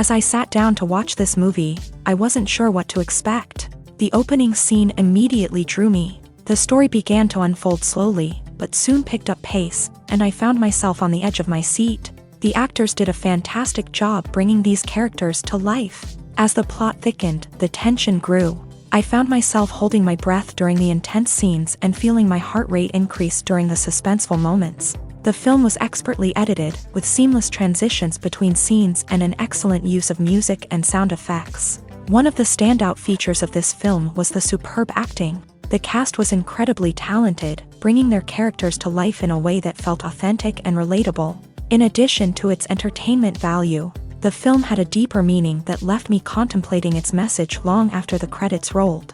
As I sat down to watch this movie, I wasn't sure what to expect. The opening scene immediately drew me. The story began to unfold slowly, but soon picked up pace, and I found myself on the edge of my seat. The actors did a fantastic job bringing these characters to life. As the plot thickened, the tension grew. I found myself holding my breath during the intense scenes and feeling my heart rate increase during the suspenseful moments. The film was expertly edited, with seamless transitions between scenes and an excellent use of music and sound effects. One of the standout features of this film was the superb acting. The cast was incredibly talented, bringing their characters to life in a way that felt authentic and relatable. In addition to its entertainment value, the film had a deeper meaning that left me contemplating its message long after the credits rolled.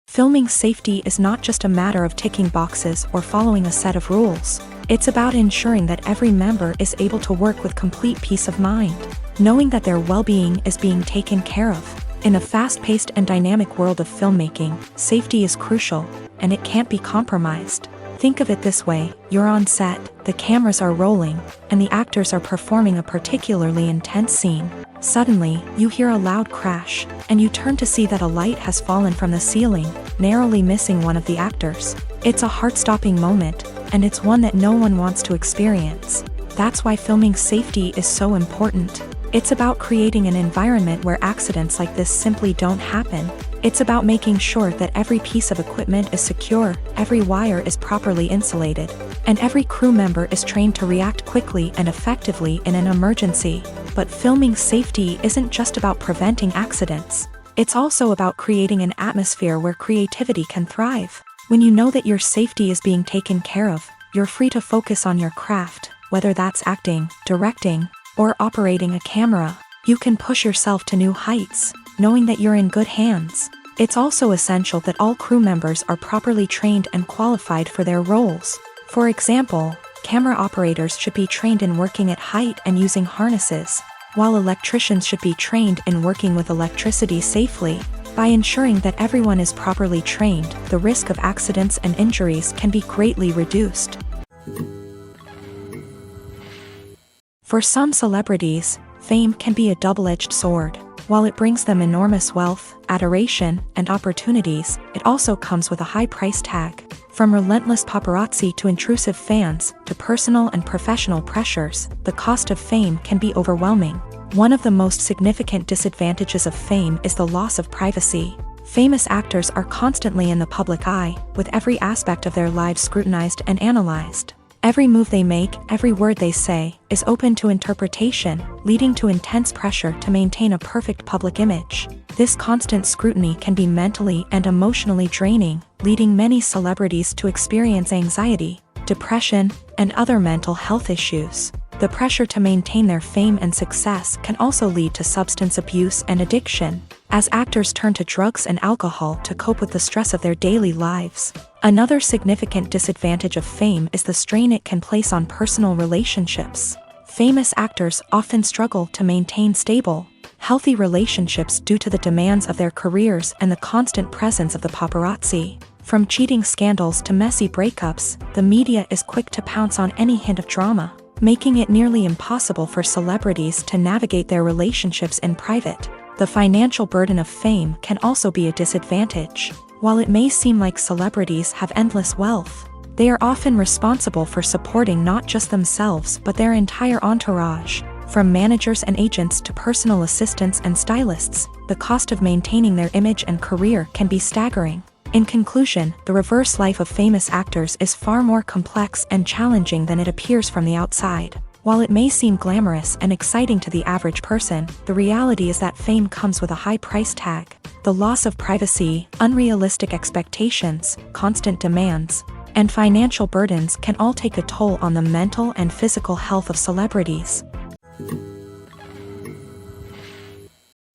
Filming safety is not just a matter of ticking boxes or following a set of rules. It's about ensuring that every member is able to work with complete peace of mind, knowing that their well-being is being taken care of. In a fast-paced and dynamic world of filmmaking, safety is crucial, and it can't be compromised. Think of it this way: you're on set, the cameras are rolling, and the actors are performing a particularly intense scene. Suddenly, you hear a loud crash, and you turn to see that a light has fallen from the ceiling, narrowly missing one of the actors. It's a heart-stopping moment, and it's one that no one wants to experience. That's why filming safety is so important. It's about creating an environment where accidents like this simply don't happen. It's about making sure that every piece of equipment is secure, every wire is properly insulated, and every crew member is trained to react quickly and effectively in an emergency. But filming safety isn't just about preventing accidents. It's also about creating an atmosphere where creativity can thrive. When you know that your safety is being taken care of, you're free to focus on your craft, whether that's acting, directing, or operating a camera. You can push yourself to new heights, knowing that you're in good hands. It's also essential that all crew members are properly trained and qualified for their roles. For example, camera operators should be trained in working at height and using harnesses, while electricians should be trained in working with electricity safely. By ensuring that everyone is properly trained, the risk of accidents and injuries can be greatly reduced. For some celebrities, fame can be a double-edged sword. While it brings them enormous wealth, adoration, and opportunities, it also comes with a high price tag. From relentless paparazzi to intrusive fans, to personal and professional pressures, the cost of fame can be overwhelming. One of the most significant disadvantages of fame is the loss of privacy. Famous actors are constantly in the public eye, with every aspect of their lives scrutinized and analyzed. Every move they make, every word they say, is open to interpretation, leading to intense pressure to maintain a perfect public image. This constant scrutiny can be mentally and emotionally draining, leading many celebrities to experience anxiety, depression, and other mental health issues. The pressure to maintain their fame and success can also lead to substance abuse and addiction, as actors turn to drugs and alcohol to cope with the stress of their daily lives. Another significant disadvantage of fame is the strain it can place on personal relationships. Famous actors often struggle to maintain stable, healthy relationships due to the demands of their careers and the constant presence of the paparazzi. From cheating scandals to messy breakups, the media is quick to pounce on any hint of drama, making it nearly impossible for celebrities to navigate their relationships in private. The financial burden of fame can also be a disadvantage. While it may seem like celebrities have endless wealth, they are often responsible for supporting not just themselves but their entire entourage. From managers and agents to personal assistants and stylists, the cost of maintaining their image and career can be staggering. In conclusion, the reverse life of famous actors is far more complex and challenging than it appears from the outside. While it may seem glamorous and exciting to the average person, the reality is that fame comes with a high price tag. The loss of privacy, unrealistic expectations, constant demands, and financial burdens can all take a toll on the mental and physical health of celebrities.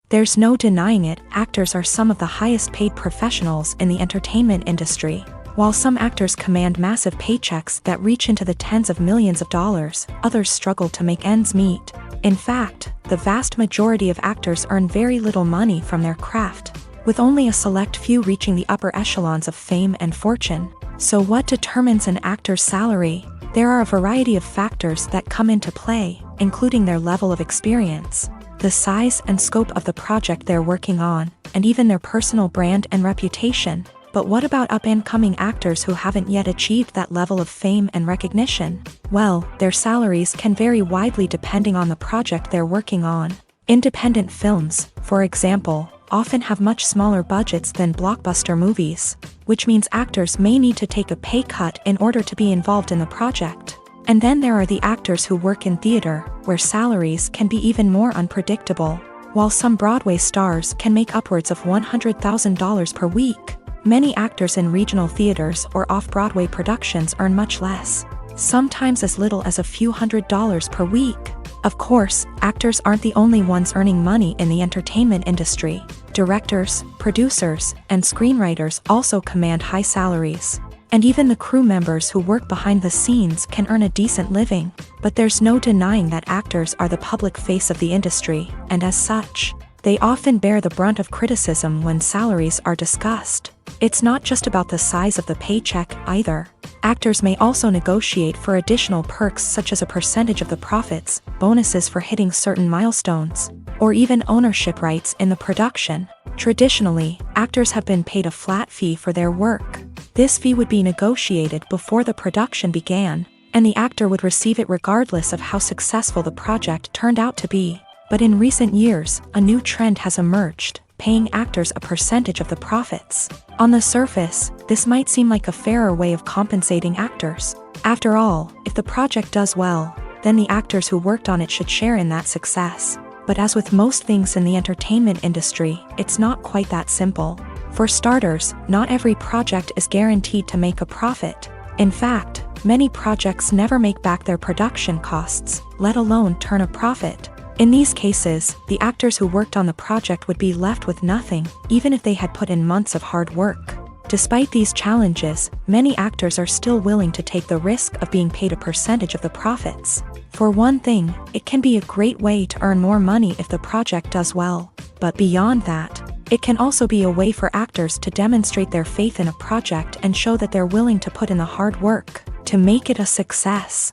There's no denying it, actors are some of the highest paid professionals in the entertainment industry. While some actors command massive paychecks that reach into the tens of millions of dollars, others struggle to make ends meet. In fact, the vast majority of actors earn very little money from their craft, with only a select few reaching the upper echelons of fame and fortune. So what determines an actor's salary? There are a variety of factors that come into play. including their level of experience, the size and scope of the project they're working on, and even their personal brand and reputation. But what about up-and-coming actors who haven't yet achieved that level of fame and recognition? Well, their salaries can vary widely depending on the project they're working on. Independent films, for example, often have much smaller budgets than blockbuster movies, which means actors may need to take a pay cut in order to be involved in the project. And then there are the actors who work in theater, where salaries can be even more unpredictable. While some Broadway stars can make upwards of $100,000 per week, many actors in regional theaters or off-Broadway productions earn much less, sometimes as little as a few $100s per week. Of course, actors aren't the only ones earning money in the entertainment industry. Directors, producers, and screenwriters also command high salaries. And even the crew members who work behind the scenes can earn a decent living. But there's no denying that actors are the public face of the industry, and as such, they often bear the brunt of criticism when salaries are discussed. It's not just about the size of the paycheck, either. Actors may also negotiate for additional perks such as a percentage of the profits, bonuses for hitting certain milestones, or even ownership rights in the production. Traditionally, actors have been paid a flat fee for their work. This fee would be negotiated before the production began, and the actor would receive it regardless of how successful the project turned out to be. But in recent years, a new trend has emerged, paying actors a percentage of the profits. On the surface, this might seem like a fairer way of compensating actors. After all, if the project does well, then the actors who worked on it should share in that success. But as with most things in the entertainment industry, it's not quite that simple. For starters, not every project is guaranteed to make a profit. In fact, many projects never make back their production costs, let alone turn a profit. In these cases, the actors who worked on the project would be left with nothing, even if they had put in months of hard work. Despite these challenges, many actors are still willing to take the risk of being paid a percentage of the profits. For one thing, it can be a great way to earn more money if the project does well. But beyond that, it can also be a way for actors to demonstrate their faith in a project and show that they're willing to put in the hard work to make it a success.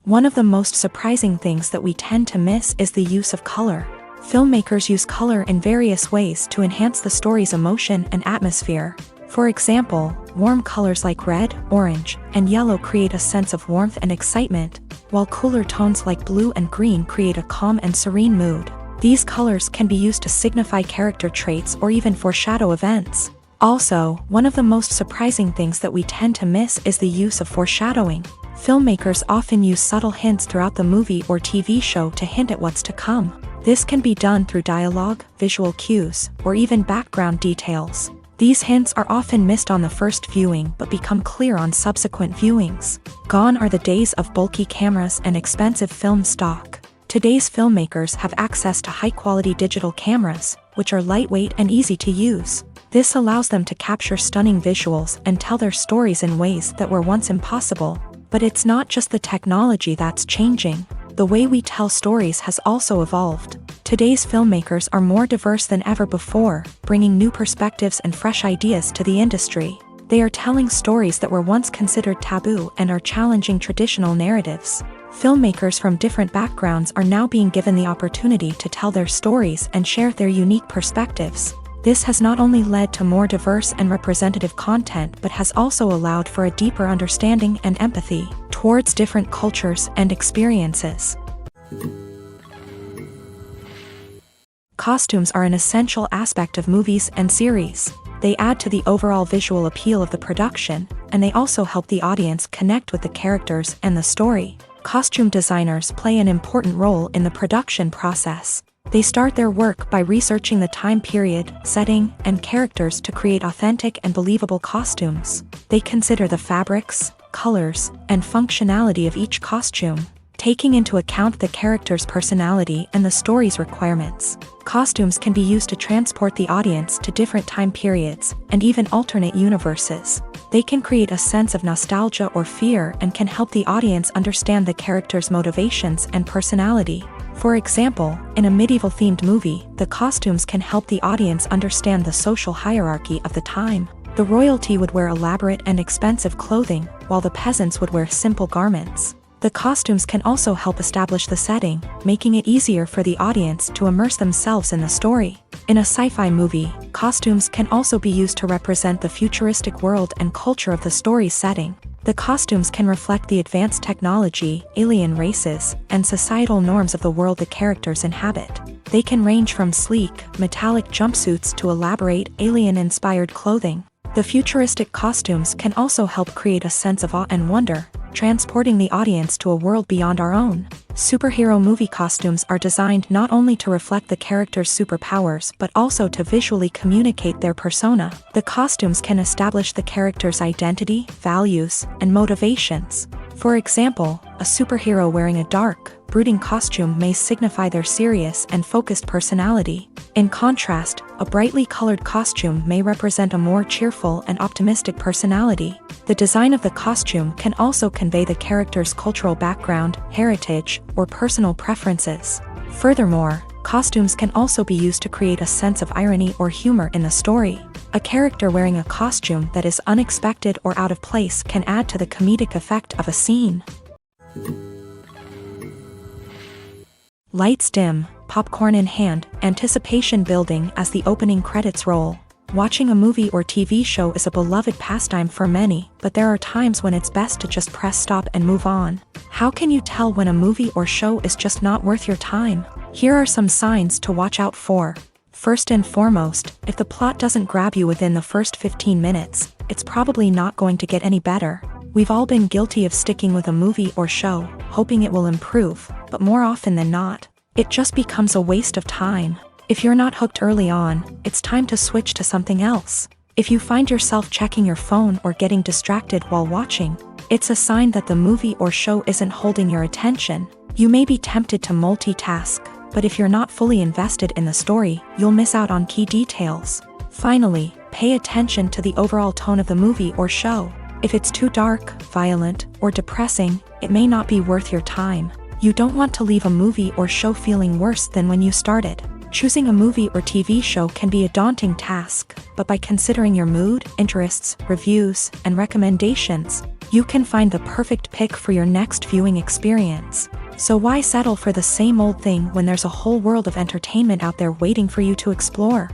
One of the most surprising things that we tend to miss is the use of color. Filmmakers use color in various ways to enhance the story's emotion and atmosphere. For example, warm colors like red, orange, and yellow create a sense of warmth and excitement, while cooler tones like blue and green create a calm and serene mood. These colors can be used to signify character traits or even foreshadow events. Also, one of the most surprising things that we tend to miss is the use of foreshadowing. Filmmakers often use subtle hints throughout the movie or TV show to hint at what's to come. This can be done through dialogue, visual cues, or even background details. These hints are often missed on the first viewing but become clear on subsequent viewings. Gone are the days of bulky cameras and expensive film stock. Today's filmmakers have access to high-quality digital cameras, which are lightweight and easy to use. This allows them to capture stunning visuals and tell their stories in ways that were once impossible. But it's not just the technology that's changing. The way we tell stories has also evolved. Today's filmmakers are more diverse than ever before, bringing new perspectives and fresh ideas to the industry. They are telling stories that were once considered taboo and are challenging traditional narratives. Filmmakers from different backgrounds are now being given the opportunity to tell their stories and share their unique perspectives. This has not only led to more diverse and representative content but has also allowed for a deeper understanding and empathy towards different cultures and experiences. Costumes are an essential aspect of movies and series. They add to the overall visual appeal of the production, and they also help the audience connect with the characters and the story. Costume designers play an important role in the production process. They start their work by researching the time period, setting, and characters to create authentic and believable costumes. They consider the fabrics, colors, and functionality of each costume, taking into account the character's personality and the story's requirements. Costumes can be used to transport the audience to different time periods and even alternate universes. They can create a sense of nostalgia or fear and can help the audience understand the character's motivations and personality. For example, in a medieval-themed movie, the costumes can help the audience understand the social hierarchy of the time. The royalty would wear elaborate and expensive clothing, while the peasants would wear simple garments. The costumes can also help establish the setting, making it easier for the audience to immerse themselves in the story. In a sci-fi movie, costumes can also be used to represent the futuristic world and culture of the story's setting. The costumes can reflect the advanced technology, alien races, and societal norms of the world the characters inhabit. They can range from sleek, metallic jumpsuits to elaborate, alien-inspired clothing. The futuristic costumes can also help create a sense of awe and wonder, transporting the audience to a world beyond our own. Superhero movie costumes are designed not only to reflect the character's superpowers but also to visually communicate their persona. The costumes can establish the character's identity, values, and motivations. For example, a superhero wearing a dark, brooding costume may signify their serious and focused personality. In contrast, a brightly colored costume may represent a more cheerful and optimistic personality. The design of the costume can also convey the character's cultural background, heritage, or personal preferences. Furthermore, costumes can also be used to create a sense of irony or humor in the story. A character wearing a costume that is unexpected or out of place can add to the comedic effect of a scene. Lights dim, popcorn in hand, anticipation building as the opening credits roll. Watching a movie or TV show is a beloved pastime for many, but there are times when it's best to just press stop and move on. How can you tell when a movie or show is just not worth your time? Here are some signs to watch out for. First and foremost, if the plot doesn't grab you within the first 15 minutes, it's probably not going to get any better. We've all been guilty of sticking with a movie or show, hoping it will improve, but more often than not, it just becomes a waste of time. If you're not hooked early on, it's time to switch to something else. If you find yourself checking your phone or getting distracted while watching, it's a sign that the movie or show isn't holding your attention. You may be tempted to multitask, but if you're not fully invested in the story, you'll miss out on key details. Finally, pay attention to the overall tone of the movie or show. If it's too dark, violent, or depressing, it may not be worth your time. You don't want to leave a movie or show feeling worse than when you started. Choosing a movie or TV show can be a daunting task, but by considering your mood, interests, reviews, and recommendations, you can find the perfect pick for your next viewing experience. So why settle for the same old thing when there's a whole world of entertainment out there waiting for you to explore?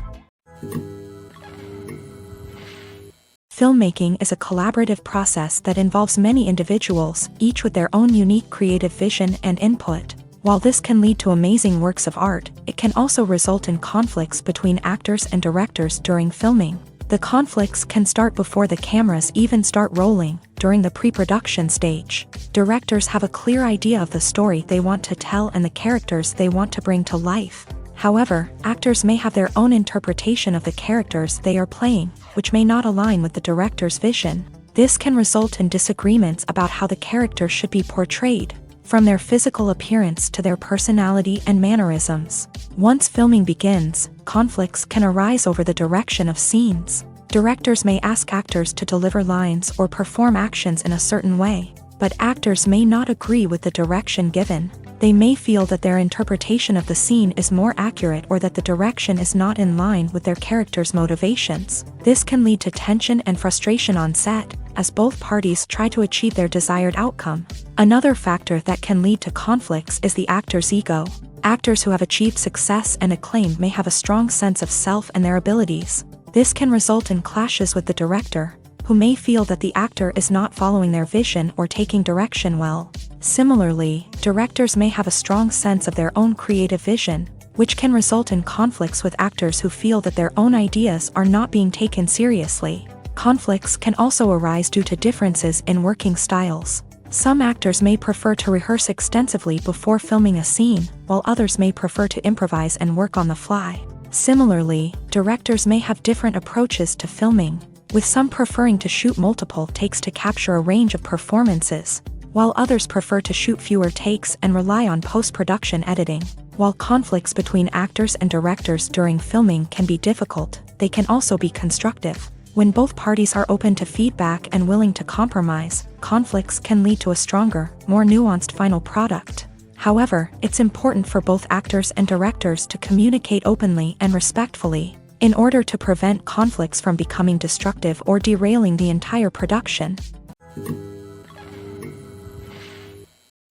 Filmmaking is a collaborative process that involves many individuals, each with their own unique creative vision and input. While this can lead to amazing works of art, it can also result in conflicts between actors and directors during filming. The conflicts can start before the cameras even start rolling, during the pre-production stage. Directors have a clear idea of the story they want to tell and the characters they want to bring to life. However, actors may have their own interpretation of the characters they are playing, which may not align with the director's vision. This can result in disagreements about how the character should be portrayed, from their physical appearance to their personality and mannerisms. Once filming begins, conflicts can arise over the direction of scenes. Directors may ask actors to deliver lines or perform actions in a certain way, but actors may not agree with the direction given. They may feel that their interpretation of the scene is more accurate or that the direction is not in line with their character's motivations. This can lead to tension and frustration on set, as both parties try to achieve their desired outcome. Another factor that can lead to conflicts is the actor's ego. Actors who have achieved success and acclaim may have a strong sense of self and their abilities. This can result in clashes with the director, who may feel that the actor is not following their vision or taking direction well. Similarly, directors may have a strong sense of their own creative vision, which can result in conflicts with actors who feel that their own ideas are not being taken seriously. Conflicts can also arise due to differences in working styles. Some actors may prefer to rehearse extensively before filming a scene, while others may prefer to improvise and work on the fly. Similarly, directors may have different approaches to filming, with some preferring to shoot multiple takes to capture a range of performances, while others prefer to shoot fewer takes and rely on post-production editing. While conflicts between actors and directors during filming can be difficult, they can also be constructive. When both parties are open to feedback and willing to compromise, conflicts can lead to a stronger, more nuanced final product. However, it's important for both actors and directors to communicate openly and respectfully. in order to prevent conflicts from becoming destructive or derailing the entire production.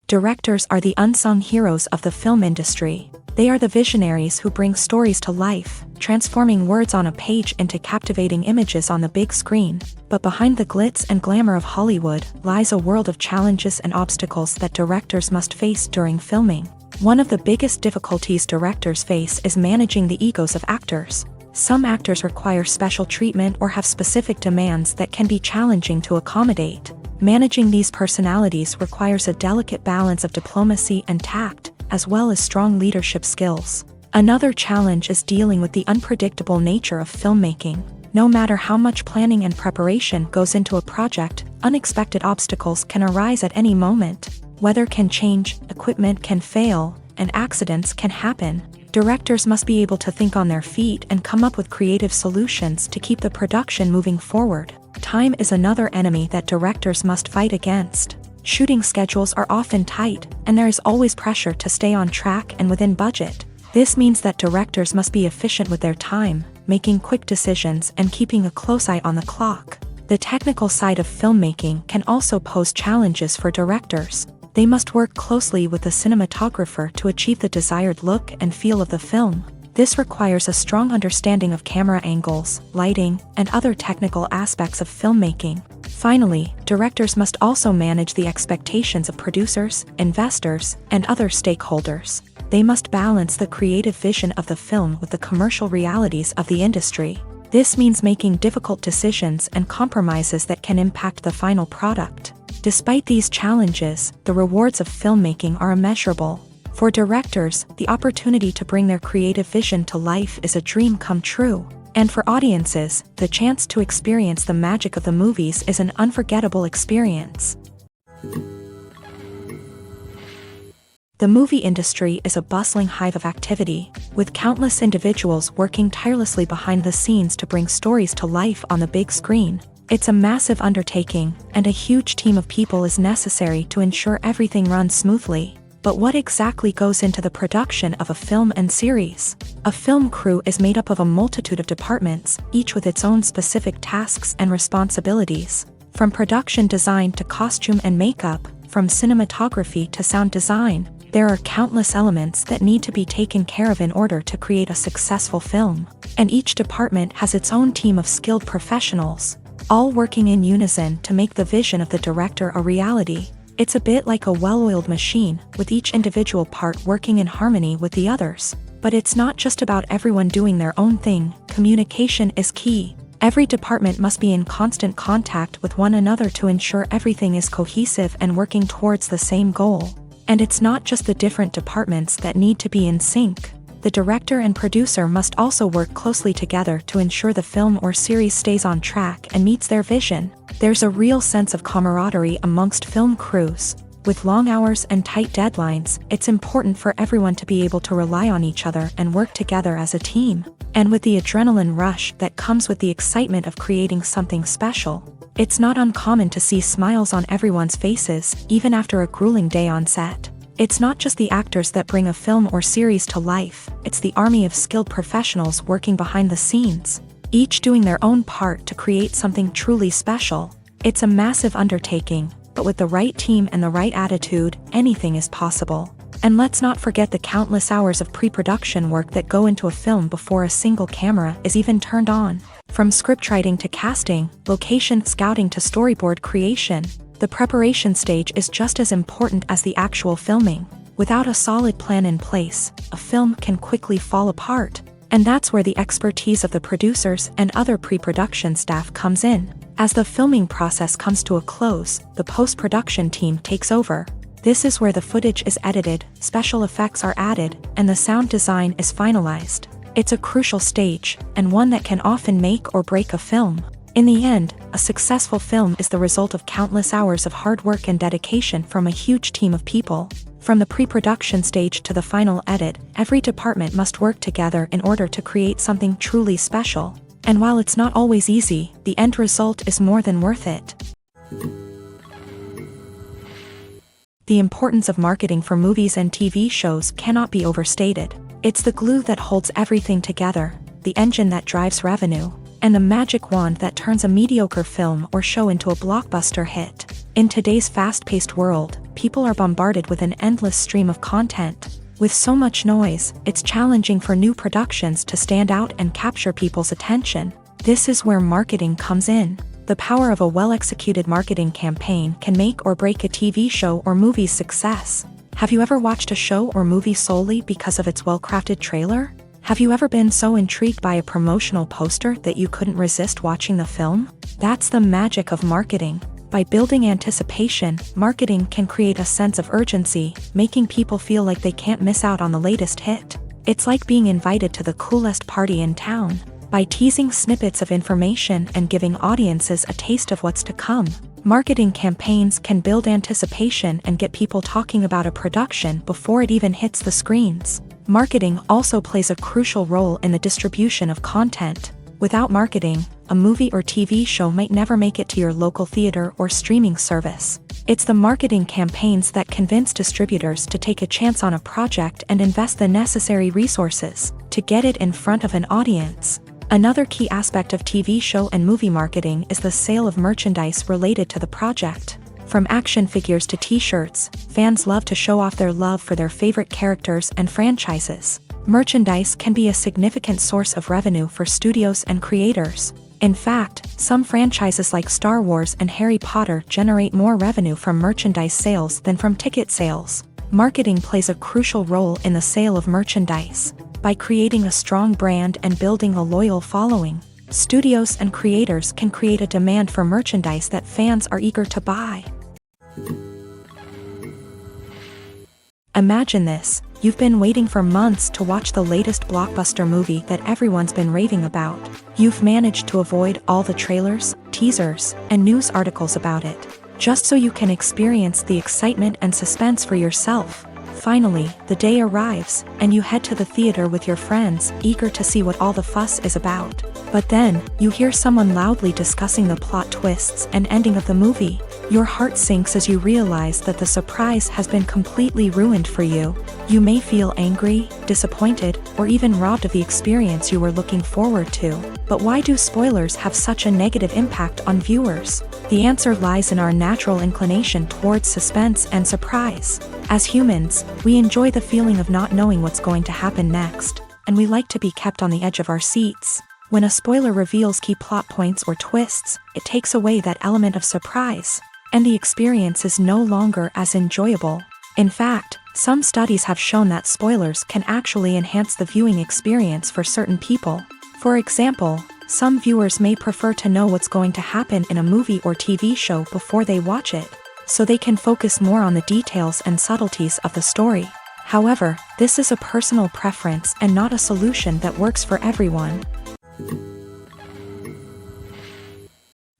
Directors are the unsung heroes of the film industry. They are the visionaries who bring stories to life, transforming words on a page into captivating images on the big screen. But behind the glitz and glamour of Hollywood lies a world of challenges and obstacles that directors must face during filming. One of the biggest difficulties directors face is managing the egos of actors. Some actors require special treatment or have specific demands that can be challenging to accommodate. Managing these personalities requires a delicate balance of diplomacy and tact, as well as strong leadership skills. Another challenge is dealing with the unpredictable nature of filmmaking. No matter how much planning and preparation goes into a project, unexpected obstacles can arise at any moment. Weather can change, equipment can fail, and accidents can happen. Directors must be able to think on their feet and come up with creative solutions to keep the production moving forward. Time is another enemy that directors must fight against. Shooting schedules are often tight, and there is always pressure to stay on track and within budget. This means that directors must be efficient with their time, making quick decisions and keeping a close eye on the clock. The technical side of filmmaking can also pose challenges for directors. They must work closely with the cinematographer to achieve the desired look and feel of the film. This requires a strong understanding of camera angles, lighting, and other technical aspects of filmmaking. Finally, directors must also manage the expectations of producers, investors, and other stakeholders. They must balance the creative vision of the film with the commercial realities of the industry. This means making difficult decisions and compromises that can impact the final product. Despite these challenges, the rewards of filmmaking are immeasurable. For directors, the opportunity to bring their creative vision to life is a dream come true. And for audiences, the chance to experience the magic of the movies is an unforgettable experience. The movie industry is a bustling hive of activity, with countless individuals working tirelessly behind the scenes to bring stories to life on the big screen. It's a massive undertaking, and a huge team of people is necessary to ensure everything runs smoothly. But what exactly goes into the production of a film and series? A film crew is made up of a multitude of departments, each with its own specific tasks and responsibilities. From production design to costume and makeup, from cinematography to sound design, there are countless elements that need to be taken care of in order to create a successful film. And each department has its own team of skilled professionals, all working in unison to make the vision of the director a reality. It's a bit like a well-oiled machine, with each individual part working in harmony with the others. But it's not just about everyone doing their own thing. Communication is key. Every department must be in constant contact with one another to ensure everything is cohesive and working towards the same goal. And it's not just the different departments that need to be in sync. The director and producer must also work closely together to ensure the film or series stays on track and meets their vision. There's a real sense of camaraderie amongst film crews. With long hours and tight deadlines, it's important for everyone to be able to rely on each other and work together as a team. And with the adrenaline rush that comes with the excitement of creating something special, it's not uncommon to see smiles on everyone's faces, even after a grueling day on set. It's not just the actors that bring a film or series to life, it's the army of skilled professionals working behind the scenes, each doing their own part to create something truly special. It's a massive undertaking, but with the right team and the right attitude, anything is possible. And let's not forget the countless hours of pre-production work that go into a film before a single camera is even turned on. From scriptwriting to casting, location scouting to storyboard creation, the preparation stage is just as important as the actual filming. Without a solid plan in place, a film can quickly fall apart. And that's where the expertise of the producers and other pre-production staff comes in. As the filming process comes to a close, the post-production team takes over. This is where the footage is edited, special effects are added, and the sound design is finalized. It's a crucial stage, and one that can often make or break a film. In the end, a successful film is the result of countless hours of hard work and dedication from a huge team of people. From the pre-production stage to the final edit, every department must work together in order to create something truly special. And while it's not always easy, the end result is more than worth it. The importance of marketing for movies and TV shows cannot be overstated. It's the glue that holds everything together. the engine that drives revenue, and the magic wand that turns a mediocre film or show into a blockbuster hit. In today's fast-paced world, people are bombarded with an endless stream of content. With so much noise, it's challenging for new productions to stand out and capture people's attention. This is where marketing comes in. The power of a well-executed marketing campaign can make or break a TV show or movie's success. Have you ever watched a show or movie solely because of its well-crafted trailer? Have you ever been so intrigued by a promotional poster that you couldn't resist watching the film? That's the magic of marketing. By building anticipation, marketing can create a sense of urgency, making people feel like they can't miss out on the latest hit. It's like being invited to the coolest party in town. By teasing snippets of information and giving audiences a taste of what's to come, marketing campaigns can build anticipation and get people talking about a production before it even hits the screens. Marketing also plays a crucial role in the distribution of content. Without marketing, a movie or TV show might never make it to your local theater or streaming service. It's the marketing campaigns that convince distributors to take a chance on a project and invest the necessary resources to get it in front of an audience. Another key aspect of TV show and movie marketing is the sale of merchandise related to the project. From action figures to t-shirts, fans love to show off their love for their favorite characters and franchises. Merchandise can be a significant source of revenue for studios and creators. In fact, some franchises like Star Wars and Harry Potter generate more revenue from merchandise sales than from ticket sales. Marketing plays a crucial role in the sale of merchandise. By creating a strong brand and building a loyal following, studios and creators can create a demand for merchandise that fans are eager to buy. Imagine this: you've been waiting for months to watch the latest blockbuster movie that everyone's been raving about. You've managed to avoid all the trailers, teasers, and news articles about it, just so you can experience the excitement and suspense for yourself. Finally, the day arrives, and you head to the theater with your friends, eager to see what all the fuss is about. But then, you hear someone loudly discussing the plot twists and ending of the movie. Your heart sinks as you realize that the surprise has been completely ruined for you. You may feel angry, disappointed, or even robbed of the experience you were looking forward to. But why do spoilers have such a negative impact on viewers? The answer lies in our natural inclination towards suspense and surprise. As humans, we enjoy the feeling of not knowing what's going to happen next, and we like to be kept on the edge of our seats. When a spoiler reveals key plot points or twists, it takes away that element of surprise, and the experience is no longer as enjoyable. In fact, some studies have shown that spoilers can actually enhance the viewing experience for certain people. For example, some viewers may prefer to know what's going to happen in a movie or TV show before they watch it, so they can focus more on the details and subtleties of the story. However, this is a personal preference and not a solution that works for everyone.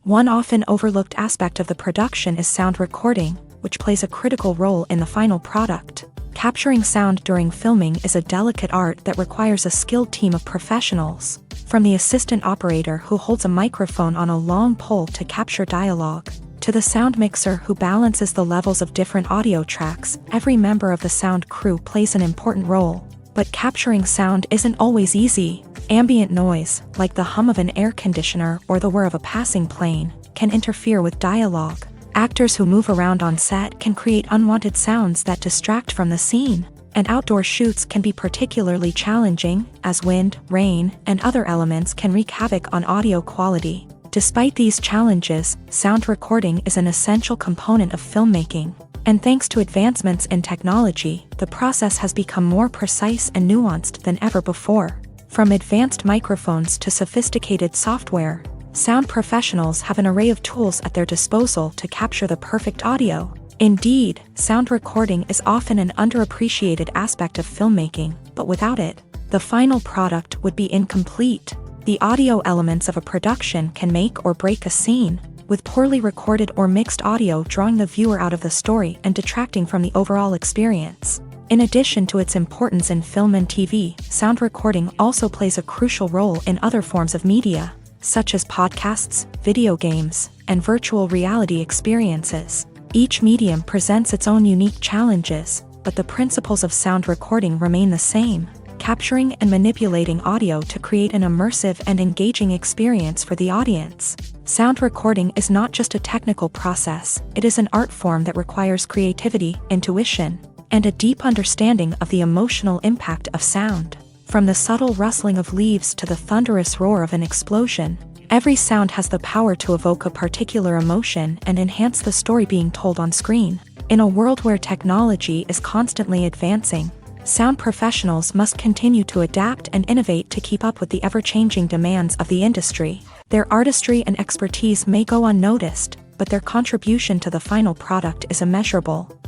One often overlooked aspect of the production is sound recording, which plays a critical role in the final product. Capturing sound during filming is a delicate art that requires a skilled team of professionals. From the assistant operator who holds a microphone on a long pole to capture dialogue, to the sound mixer who balances the levels of different audio tracks, every member of the sound crew plays an important role. But capturing sound isn't always easy. Ambient noise, like the hum of an air conditioner or the whir of a passing plane, can interfere with dialogue. Actors who move around on set can create unwanted sounds that distract from the scene. And outdoor shoots can be particularly challenging, as wind, rain, and other elements can wreak havoc on audio quality. Despite these challenges, sound recording is an essential component of filmmaking. And thanks to advancements in technology, the process has become more precise and nuanced than ever before. From advanced microphones to sophisticated software, sound professionals have an array of tools at their disposal to capture the perfect audio. Indeed, sound recording is often an underappreciated aspect of filmmaking, but without it, the final product would be incomplete. The audio elements of a production can make or break a scene, with poorly recorded or mixed audio drawing the viewer out of the story and detracting from the overall experience. In addition to its importance in film and TV, sound recording also plays a crucial role in other forms of media, such as podcasts, video games, and virtual reality experiences. Each medium presents its own unique challenges, but the principles of sound recording remain the same. capturing and manipulating audio to create an immersive and engaging experience for the audience. Sound recording is not just a technical process, it is an art form that requires creativity, intuition, and a deep understanding of the emotional impact of sound. From the subtle rustling of leaves to the thunderous roar of an explosion, every sound has the power to evoke a particular emotion and enhance the story being told on screen. In a world where technology is constantly advancing, sound professionals must continue to adapt and innovate to keep up with the ever-changing demands of the industry. Their artistry and expertise may go unnoticed, but their contribution to the final product is immeasurable.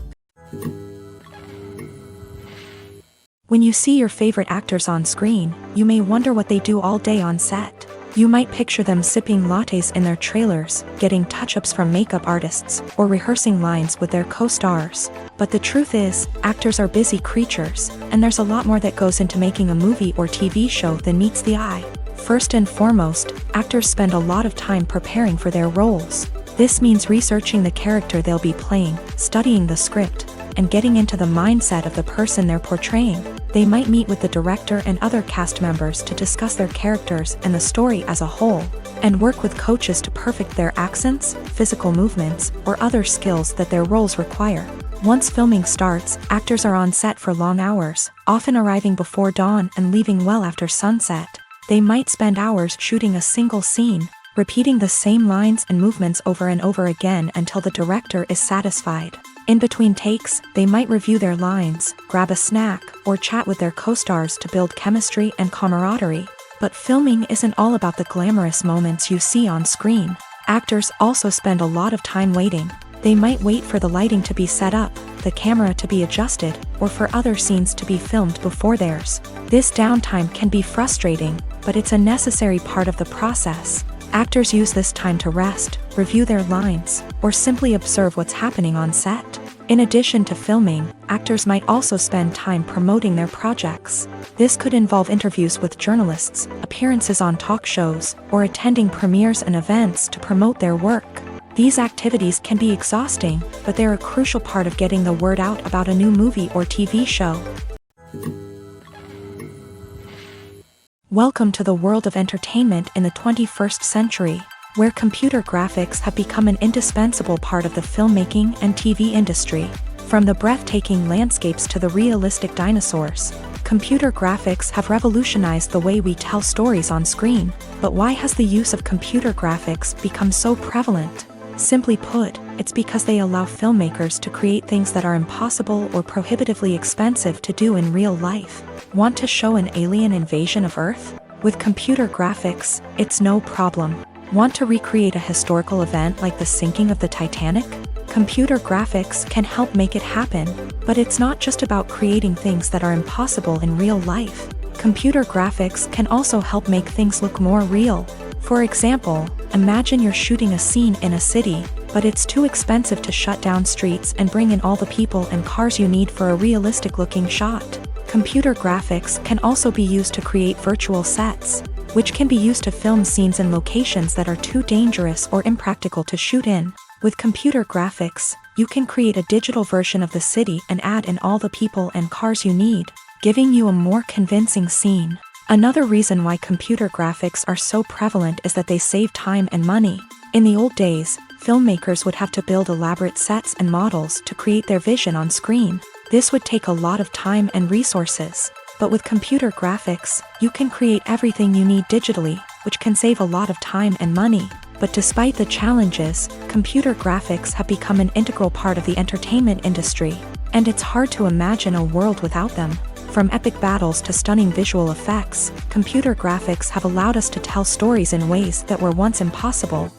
When you see your favorite actors on screen, you may wonder what they do all day on set. You might picture them sipping lattes in their trailers, getting touch-ups from makeup artists, or rehearsing lines with their co-stars. But the truth is, actors are busy creatures, and there's a lot more that goes into making a movie or TV show than meets the eye. First and foremost, actors spend a lot of time preparing for their roles. This means researching the character they'll be playing, studying the script, and getting into the mindset of the person they're portraying. They might meet with the director and other cast members to discuss their characters and the story as a whole, and work with coaches to perfect their accents, physical movements, or other skills that their roles require. Once filming starts, actors are on set for long hours, often arriving before dawn and leaving well after sunset. They might spend hours shooting a single scene, repeating the same lines and movements over and over again until the director is satisfied. In between takes, they might review their lines, grab a snack, or chat with their co-stars to build chemistry and camaraderie. But filming isn't all about the glamorous moments you see on screen. Actors also spend a lot of time waiting. They might wait for the lighting to be set up, the camera to be adjusted, or for other scenes to be filmed before theirs. This downtime can be frustrating, but it's a necessary part of the process. Actors use this time to rest, review their lines, or simply observe what's happening on set. In addition to filming, actors might also spend time promoting their projects. This could involve interviews with journalists, appearances on talk shows, or attending premieres and events to promote their work. These activities can be exhausting, but they're a crucial part of getting the word out about a new movie or TV show. Welcome to the world of entertainment in the 21st century, where computer graphics have become an indispensable part of the filmmaking and TV industry. From the breathtaking landscapes to the realistic dinosaurs, computer graphics have revolutionized the way we tell stories on screen. But why has the use of computer graphics become so prevalent? Simply put, it's because they allow filmmakers to create things that are impossible or prohibitively expensive to do in real life. Want to show an alien invasion of Earth? With computer graphics, it's no problem. Want to recreate a historical event like the sinking of the Titanic? Computer graphics can help make it happen, but it's not just about creating things that are impossible in real life. Computer graphics can also help make things look more real. For example, imagine you're shooting a scene in a city, but it's too expensive to shut down streets and bring in all the people and cars you need for a realistic-looking shot. Computer graphics can also be used to create virtual sets, which can be used to film scenes in locations that are too dangerous or impractical to shoot in. With computer graphics, you can create a digital version of the city and add in all the people and cars you need, giving you a more convincing scene. Another reason why computer graphics are so prevalent is that they save time and money. In the old days, filmmakers would have to build elaborate sets and models to create their vision on screen. This would take a lot of time and resources. But with computer graphics, you can create everything you need digitally, which can save a lot of time and money. But despite the challenges, computer graphics have become an integral part of the entertainment industry, and it's hard to imagine a world without them. From epic battles to stunning visual effects, computer graphics have allowed us to tell stories in ways that were once impossible.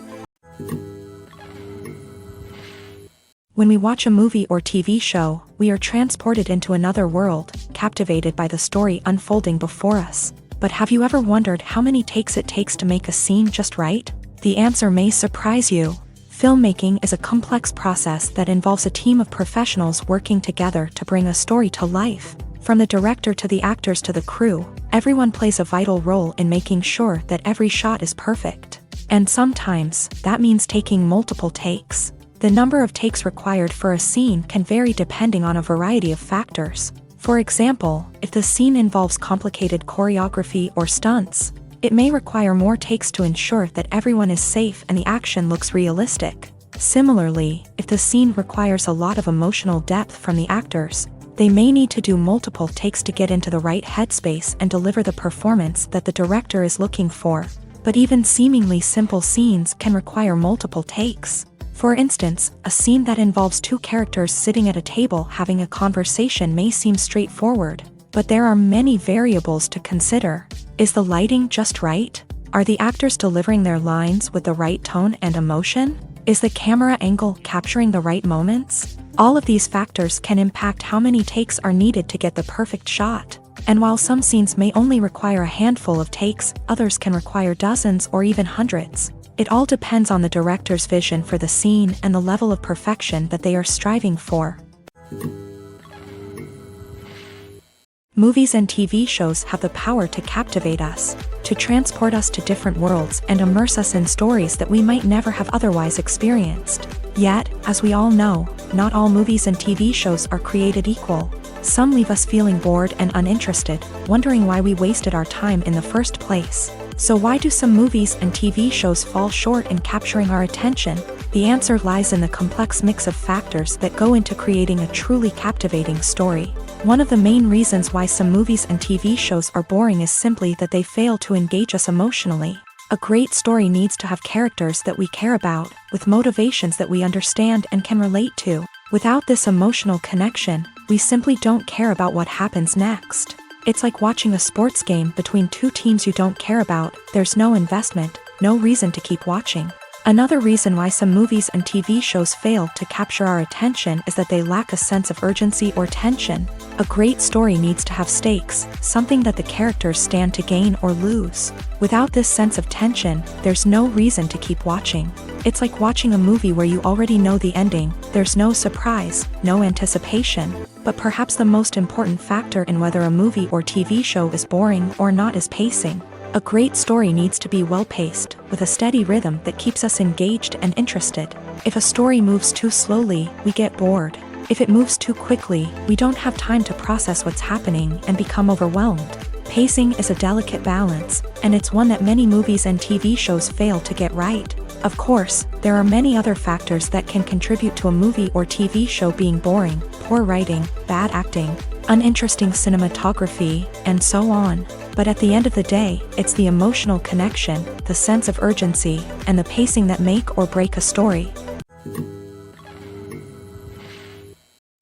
When we watch a movie or TV show, we are transported into another world, captivated by the story unfolding before us. But have you ever wondered how many takes it takes to make a scene just right? The answer may surprise you. Filmmaking is a complex process that involves a team of professionals working together to bring a story to life. From the director to the actors to the crew, everyone plays a vital role in making sure that every shot is perfect. And sometimes, that means taking multiple takes. The number of takes required for a scene can vary depending on a variety of factors. For example, if the scene involves complicated choreography or stunts, it may require more takes to ensure that everyone is safe and the action looks realistic. Similarly, if the scene requires a lot of emotional depth from the actors, they may need to do multiple takes to get into the right headspace and deliver the performance that the director is looking for. But even seemingly simple scenes can require multiple takes. For instance, a scene that involves two characters sitting at a table having a conversation may seem straightforward, but there are many variables to consider. Is the lighting just right? Are the actors delivering their lines with the right tone and emotion? Is the camera angle capturing the right moments? All of these factors can impact how many takes are needed to get the perfect shot. And while some scenes may only require a handful of takes, others can require dozens or even hundreds. It all depends on the director's vision for the scene and the level of perfection that they are striving for. Movies and TV shows have the power to captivate us, to transport us to different worlds and immerse us in stories that we might never have otherwise experienced. Yet, as we all know, not all movies and TV shows are created equal. Some leave us feeling bored and uninterested, wondering why we wasted our time in the first place. So why do some movies and TV shows fall short in capturing our attention? The answer lies in the complex mix of factors that go into creating a truly captivating story. One of the main reasons why some movies and TV shows are boring is simply that they fail to engage us emotionally. A great story needs to have characters that we care about, with motivations that we understand and can relate to. Without this emotional connection, we simply don't care about what happens next. It's like watching a sports game between two teams you don't care about. There's no investment, no reason to keep watching. Another reason why some movies and TV shows fail to capture our attention is that they lack a sense of urgency or tension. A great story needs to have stakes, something that the characters stand to gain or lose. Without this sense of tension, there's no reason to keep watching. It's like watching a movie where you already know the ending. There's no surprise, no anticipation. But perhaps the most important factor in whether a movie or TV show is boring or not is pacing. A great story needs to be well-paced, with a steady rhythm that keeps us engaged and interested. If a story moves too slowly, we get bored. If it moves too quickly, we don't have time to process what's happening and become overwhelmed. Pacing is a delicate balance, and it's one that many movies and TV shows fail to get right. Of course, there are many other factors that can contribute to a movie or TV show being boring: poor writing, bad acting, uninteresting cinematography, and so on. But at the end of the day, it's the emotional connection, the sense of urgency, and the pacing that make or break a story.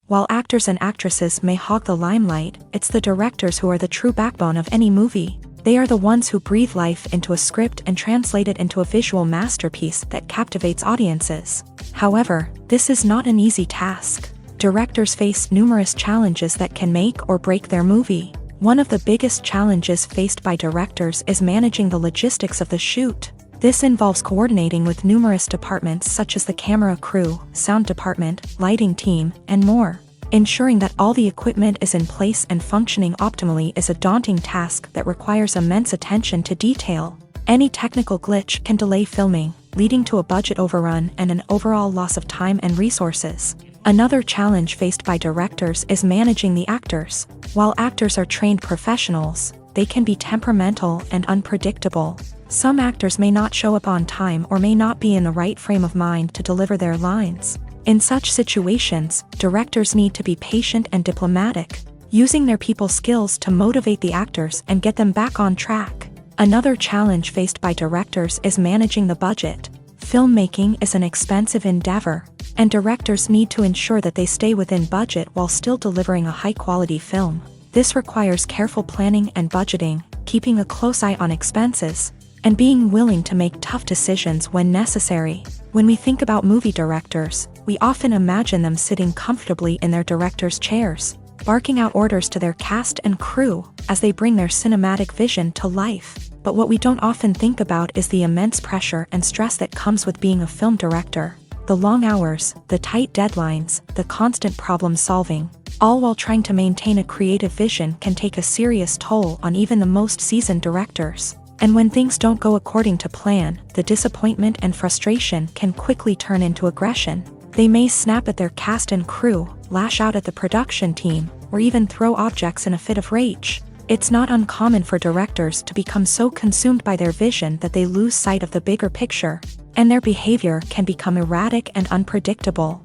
While actors and actresses may hog the limelight, it's the directors who are the true backbone of any movie. They are the ones who breathe life into a script and translate it into a visual masterpiece that captivates audiences. However, this is not an easy task. Directors face numerous challenges that can make or break their movie. One of the biggest challenges faced by directors is managing the logistics of the shoot. This involves coordinating with numerous departments such as the camera crew, sound department, lighting team, and more. Ensuring that all the equipment is in place and functioning optimally is a daunting task that requires immense attention to detail. Any technical glitch can delay filming, leading to a budget overrun and an overall loss of time and resources. Another challenge faced by directors is managing the actors. While actors are trained professionals, they can be temperamental and unpredictable. Some actors may not show up on time or may not be in the right frame of mind to deliver their lines. In such situations, directors need to be patient and diplomatic, using their people skills to motivate the actors and get them back on track. Another challenge faced by directors is managing the budget. Filmmaking is an expensive endeavor, and directors need to ensure that they stay within budget while still delivering a high-quality film. This requires careful planning and budgeting, keeping a close eye on expenses, and being willing to make tough decisions when necessary. When we think about movie directors, we often imagine them sitting comfortably in their director's chairs, barking out orders to their cast and crew as they bring their cinematic vision to life. But what we don't often think about is the immense pressure and stress that comes with being a film director. The long hours, the tight deadlines, the constant problem-solving, all while trying to maintain a creative vision can take a serious toll on even the most seasoned directors. And when things don't go according to plan, the disappointment and frustration can quickly turn into aggression. They may snap at their cast and crew, lash out at the production team, or even throw objects in a fit of rage. It's not uncommon for directors to become so consumed by their vision that they lose sight of the bigger picture, and their behavior can become erratic and unpredictable.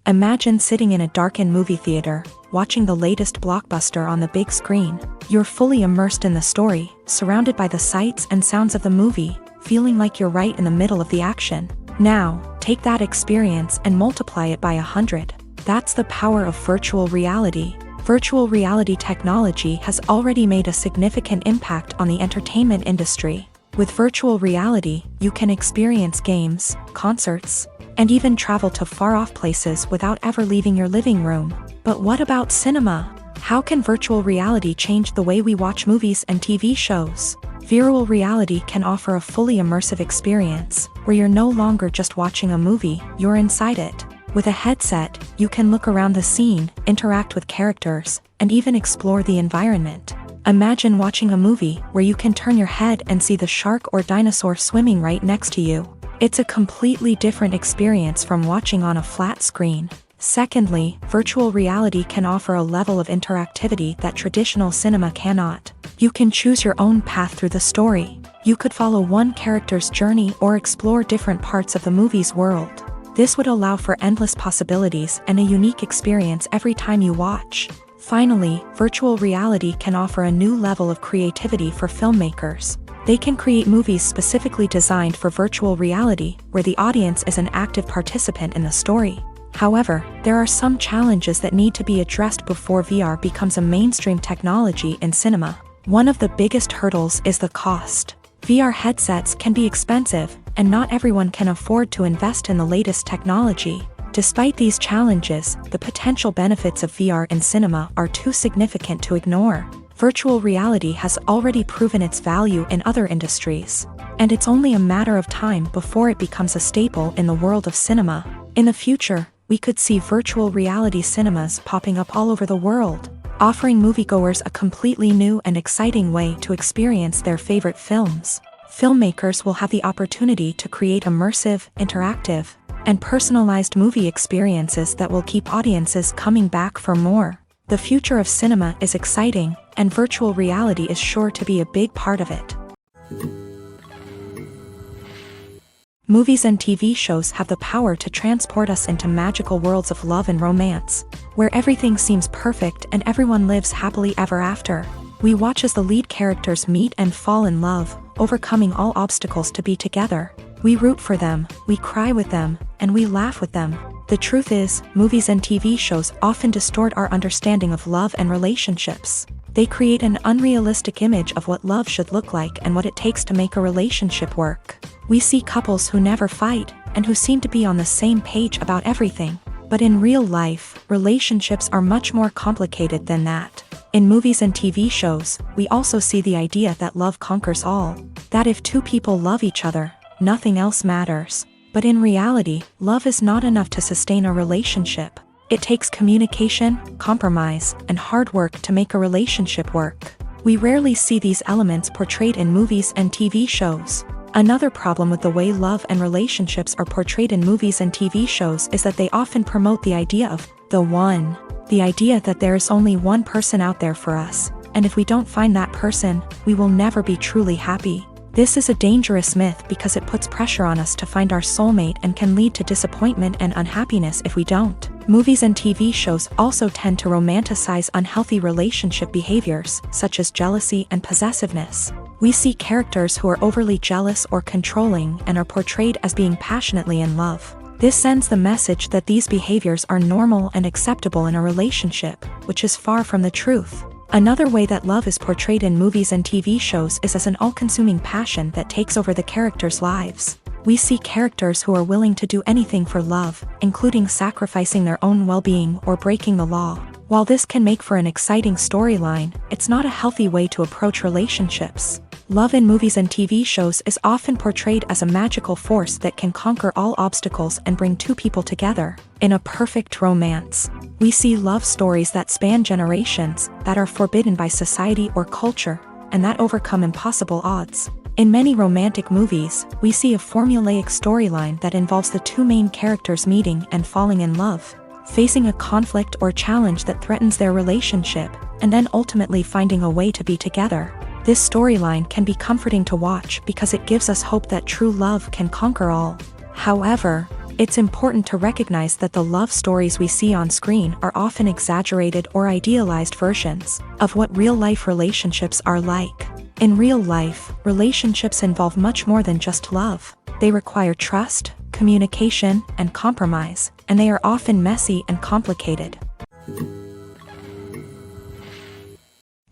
Imagine sitting in a darkened movie theater, watching the latest blockbuster on the big screen. You're fully immersed in the story, surrounded by the sights and sounds of the movie, feeling like you're right in the middle of the action. Now, take that experience and multiply it by 100. That's the power of virtual reality. Virtual reality technology has already made a significant impact on the entertainment industry. With virtual reality, you can experience games, concerts, and even travel to far-off places without ever leaving your living room. But what about cinema? How can virtual reality change the way we watch movies and TV shows? Virtual reality can offer a fully immersive experience, where you're no longer just watching a movie, you're inside it. With a headset, you can look around the scene, interact with characters, and even explore the environment. Imagine watching a movie where you can turn your head and see the shark or dinosaur swimming right next to you. It's a completely different experience from watching on a flat screen. Secondly, virtual reality can offer a level of interactivity that traditional cinema cannot. You can choose your own path through the story. You could follow one character's journey or explore different parts of the movie's world. This would allow for endless possibilities and a unique experience every time you watch. Finally, virtual reality can offer a new level of creativity for filmmakers. They can create movies specifically designed for virtual reality, where the audience is an active participant in the story. However, there are some challenges that need to be addressed before VR becomes a mainstream technology in cinema. One of the biggest hurdles is the cost. VR headsets can be expensive, and not everyone can afford to invest in the latest technology. Despite these challenges, the potential benefits of VR in cinema are too significant to ignore. Virtual reality has already proven its value in other industries, and it's only a matter of time before it becomes a staple in the world of cinema. In the future, we could see virtual reality cinemas popping up all over the world, offering moviegoers a completely new and exciting way to experience their favorite films. Filmmakers will have the opportunity to create immersive, interactive, and personalized movie experiences that will keep audiences coming back for more. The future of cinema is exciting, and virtual reality is sure to be a big part of it. Movies and TV shows have the power to transport us into magical worlds of love and romance, where everything seems perfect and everyone lives happily ever after. We watch as the lead characters meet and fall in love, overcoming all obstacles to be together. We root for them, we cry with them, and we laugh with them. The truth is, movies and TV shows often distort our understanding of love and relationships. They create an unrealistic image of what love should look like and what it takes to make a relationship work. We see couples who never fight, and who seem to be on the same page about everything. But in real life, relationships are much more complicated than that. In movies and TV shows, we also see the idea that love conquers all. That if two people love each other, nothing else matters. But in reality, love is not enough to sustain a relationship. It takes communication, compromise, and hard work to make a relationship work. We rarely see these elements portrayed in movies and TV shows. Another problem with the way love and relationships are portrayed in movies and TV shows is that they often promote the idea of the one. The idea that there is only one person out there for us, and if we don't find that person, we will never be truly happy. This is a dangerous myth because it puts pressure on us to find our soulmate and can lead to disappointment and unhappiness if we don't. Movies and TV shows also tend to romanticize unhealthy relationship behaviors, such as jealousy and possessiveness. We see characters who are overly jealous or controlling and are portrayed as being passionately in love. This sends the message that these behaviors are normal and acceptable in a relationship, which is far from the truth. Another way that love is portrayed in movies and TV shows is as an all-consuming passion that takes over the characters' lives. We see characters who are willing to do anything for love, including sacrificing their own well-being or breaking the law. While this can make for an exciting storyline, it's not a healthy way to approach relationships. Love in movies and TV shows is often portrayed as a magical force that can conquer all obstacles and bring two people together. In a perfect romance, we see love stories that span generations, that are forbidden by society or culture, and that overcome impossible odds. In many romantic movies, we see a formulaic storyline that involves the two main characters meeting and falling in love. facing a conflict or challenge that threatens their relationship, and then ultimately finding a way to be together. This storyline can be comforting to watch because it gives us hope that true love can conquer all. However, it's important to recognize that the love stories we see on screen are often exaggerated or idealized versions of what real-life relationships are like. In real life, relationships involve much more than just love. They require trust, communication, and compromise, and they are often messy and complicated.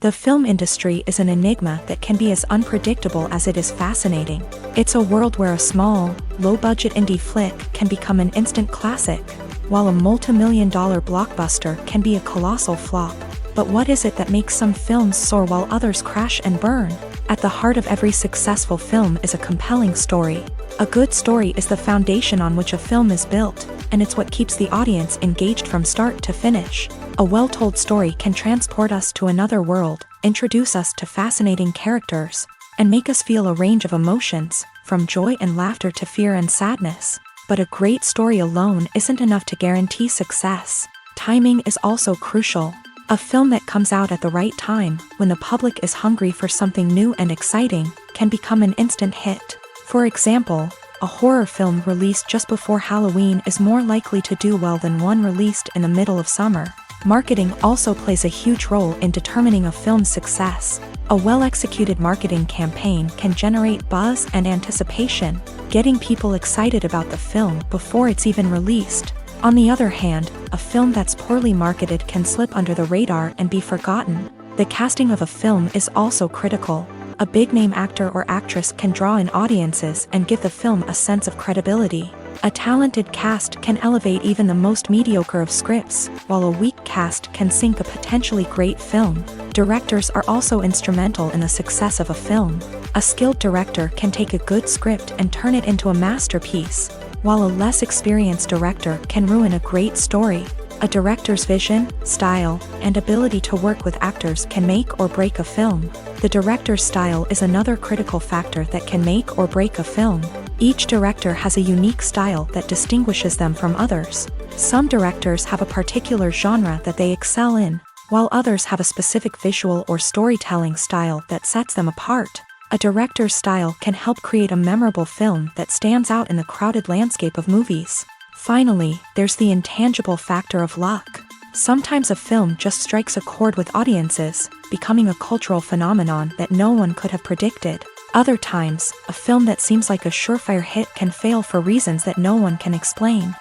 The film industry is an enigma that can be as unpredictable as it is fascinating. It's a world where a small, low-budget indie flick can become an instant classic, while a multi-million-dollar blockbuster can be a colossal flop. But what is it that makes some films soar while others crash and burn? At the heart of every successful film is a compelling story. A good story is the foundation on which a film is built, and it's what keeps the audience engaged from start to finish. A well-told story can transport us to another world, introduce us to fascinating characters, and make us feel a range of emotions, from joy and laughter to fear and sadness. But a great story alone isn't enough to guarantee success. Timing is also crucial. A film that comes out at the right time, when the public is hungry for something new and exciting, can become an instant hit. For example, a horror film released just before Halloween is more likely to do well than one released in the middle of summer. Marketing also plays a huge role in determining a film's success. A well-executed marketing campaign can generate buzz and anticipation, getting people excited about the film before it's even released. On the other hand, a film that's poorly marketed can slip under the radar and be forgotten. The casting of a film is also critical. A big-name actor or actress can draw in audiences and give the film a sense of credibility. A talented cast can elevate even the most mediocre of scripts, while a weak cast can sink a potentially great film. Directors are also instrumental in the success of a film. A skilled director can take a good script and turn it into a masterpiece, while a less experienced director can ruin a great story. A director's vision, style, and ability to work with actors can make or break a film. The director's style is another critical factor that can make or break a film. Each director has a unique style that distinguishes them from others. Some directors have a particular genre that they excel in, while others have a specific visual or storytelling style that sets them apart. A director's style can help create a memorable film that stands out in the crowded landscape of movies. Finally, there's the intangible factor of luck. Sometimes a film just strikes a chord with audiences, becoming a cultural phenomenon that no one could have predicted. Other times, a film that seems like a surefire hit can fail for reasons that no one can explain.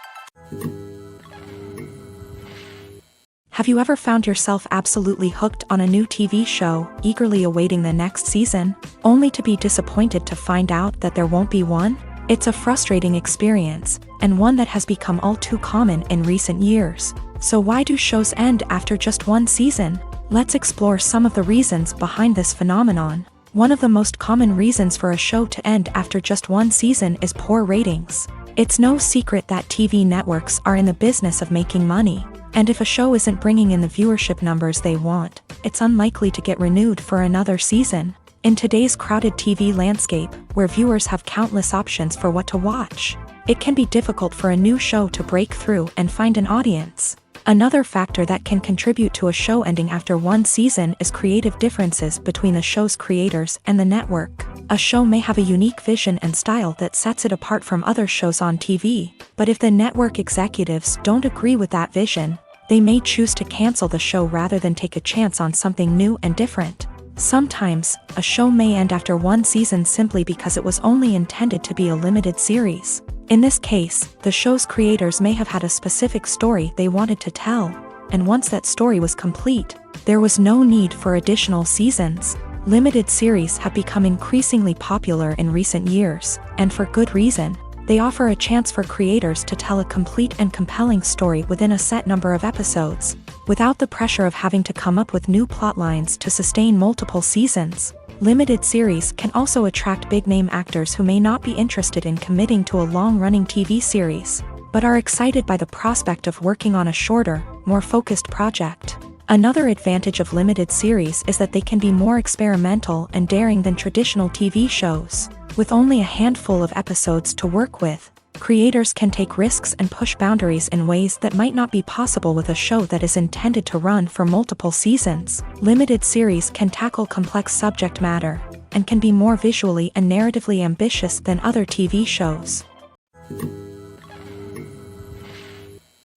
Have you ever found yourself absolutely hooked on a new TV show, eagerly awaiting the next season, only to be disappointed to find out that there won't be one? It's a frustrating experience, and one that has become all too common in recent years. So why do shows end after just one season? Let's explore some of the reasons behind this phenomenon. One of the most common reasons for a show to end after just one season is poor ratings. It's no secret that TV networks are in the business of making money, and if a show isn't bringing in the viewership numbers they want, it's unlikely to get renewed for another season. In today's crowded TV landscape, where viewers have countless options for what to watch, it can be difficult for a new show to break through and find an audience. Another factor that can contribute to a show ending after one season is creative differences between the show's creators and the network. A show may have a unique vision and style that sets it apart from other shows on TV, but if the network executives don't agree with that vision, they may choose to cancel the show rather than take a chance on something new and different. Sometimes, a show may end after one season simply because it was only intended to be a limited series. In this case, the show's creators may have had a specific story they wanted to tell, and once that story was complete, there was no need for additional seasons. Limited series have become increasingly popular in recent years, and for good reason. They offer a chance for creators to tell a complete and compelling story within a set number of episodes, without the pressure of having to come up with new plotlines to sustain multiple seasons. Limited series can also attract big-name actors who may not be interested in committing to a long-running TV series, but are excited by the prospect of working on a shorter, more focused project. Another advantage of limited series is that they can be more experimental and daring than traditional TV shows. With only a handful of episodes to work with, Creators can take risks and push boundaries in ways that might not be possible with a show that is intended to run for multiple seasons. Limited series can tackle complex subject matter and can be more visually and narratively ambitious than other TV shows.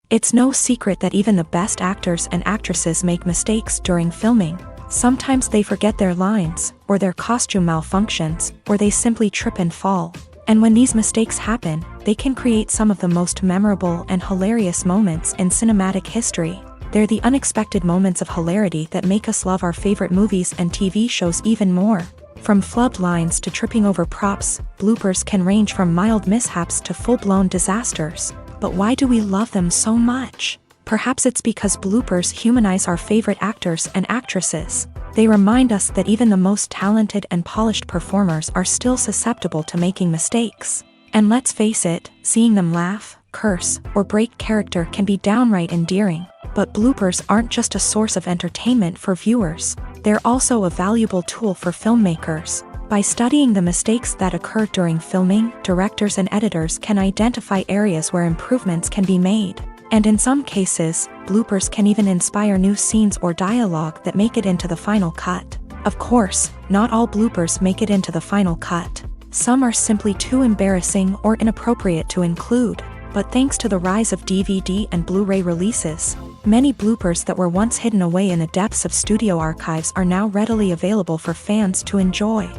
It's no secret that even the best actors and actresses make mistakes during filming. Sometimes they forget their lines, or their costume malfunctions, or they simply trip and fall. And when these mistakes happen, they can create some of the most memorable and hilarious moments in cinematic history. They're the unexpected moments of hilarity that make us love our favorite movies and TV shows even more. From flubbed lines to tripping over props, bloopers can range from mild mishaps to full-blown disasters. But why do we love them so much? Perhaps it's because bloopers humanize our favorite actors and actresses. They remind us that even the most talented and polished performers are still susceptible to making mistakes. And let's face it, seeing them laugh, curse, or break character can be downright endearing. But bloopers aren't just a source of entertainment for viewers. They're also a valuable tool for filmmakers. By studying the mistakes that occur during filming, directors and editors can identify areas where improvements can be made. And in some cases, bloopers can even inspire new scenes or dialogue that make it into the final cut. Of course, not all bloopers make it into the final cut. Some are simply too embarrassing or inappropriate to include. But thanks to the rise of DVD and Blu-ray releases, many bloopers that were once hidden away in the depths of studio archives are now readily available for fans to enjoy.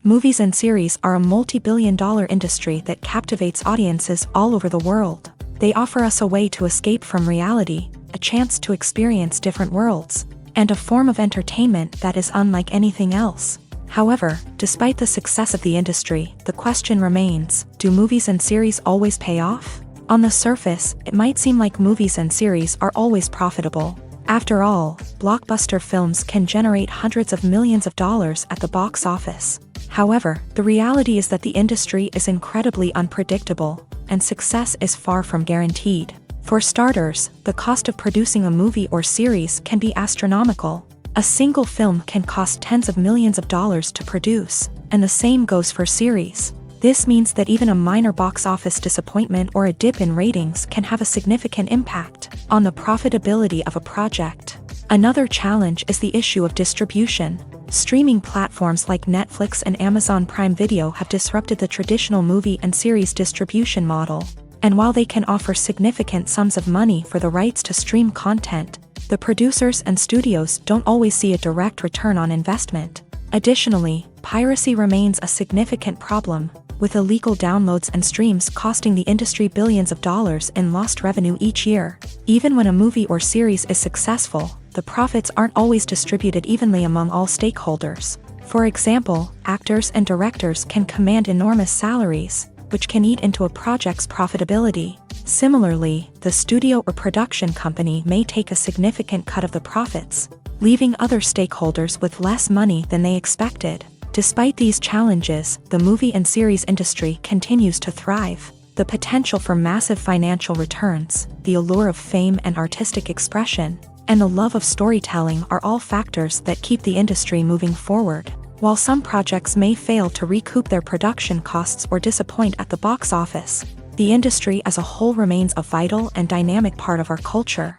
Movies and series are a multi-billion-dollar industry that captivates audiences all over the world. They offer us a way to escape from reality, a chance to experience different worlds, and a form of entertainment that is unlike anything else. However, despite the success of the industry, the question remains, do movies and series always pay off? On the surface, it might seem like movies and series are always profitable. After all, blockbuster films can generate hundreds of millions of dollars at the box office. However, the reality is that the industry is incredibly unpredictable, and success is far from guaranteed. For starters, the cost of producing a movie or series can be astronomical. A single film can cost tens of millions of dollars to produce, and the same goes for series. This means that even a minor box office disappointment or a dip in ratings can have a significant impact on the profitability of a project. Another challenge is the issue of distribution. Streaming platforms like Netflix and Amazon Prime Video have disrupted the traditional movie and series distribution model. And while they can offer significant sums of money for the rights to stream content, the producers and studios don't always see a direct return on investment. Additionally, piracy remains a significant problem, with illegal downloads and streams costing the industry billions of dollars in lost revenue each year. Even when a movie or series is successful, the profits aren't always distributed evenly among all stakeholders. For example, actors and directors can command enormous salaries, which can eat into a project's profitability. Similarly, the studio or production company may take a significant cut of the profits, leaving other stakeholders with less money than they expected. Despite these challenges, the movie and series industry continues to thrive. The potential for massive financial returns, the allure of fame and artistic expression, and the love of storytelling are all factors that keep the industry moving forward. While some projects may fail to recoup their production costs or disappoint at the box office, the industry as a whole remains a vital and dynamic part of our culture.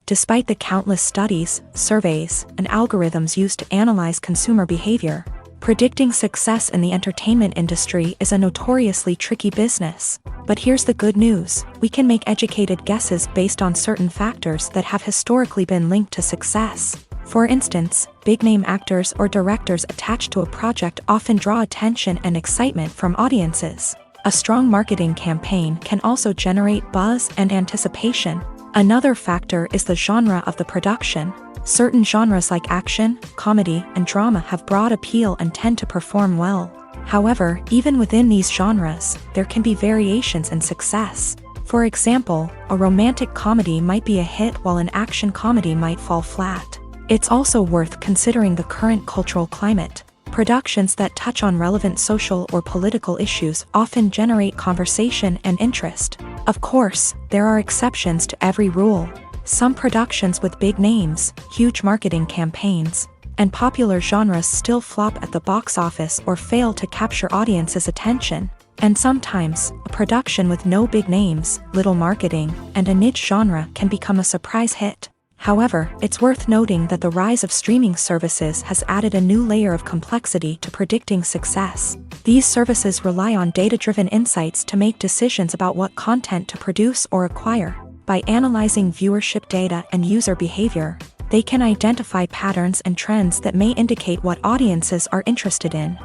Despite the countless studies, surveys, and algorithms used to analyze consumer behavior, predicting success in the entertainment industry is a notoriously tricky business. But here's the good news: we can make educated guesses based on certain factors that have historically been linked to success. For instance, big-name actors or directors attached to a project often draw attention and excitement from audiences. A strong marketing campaign can also generate buzz and anticipation. Another factor is the genre of the production. Certain genres like action, comedy, and drama have broad appeal and tend to perform well. However, even within these genres, there can be variations in success. For example, a romantic comedy might be a hit while an action comedy might fall flat. It's also worth considering the current cultural climate. Productions that touch on relevant social or political issues often generate conversation and interest. Of course, there are exceptions to every rule. Some productions with big names, huge marketing campaigns, and popular genres still flop at the box office or fail to capture audiences' attention. And sometimes, a production with no big names, little marketing, and a niche genre can become a surprise hit. However, it's worth noting that the rise of streaming services has added a new layer of complexity to predicting success. These services rely on data-driven insights to make decisions about what content to produce or acquire. By analyzing viewership data and user behavior, they can identify patterns and trends that may indicate what audiences are interested in.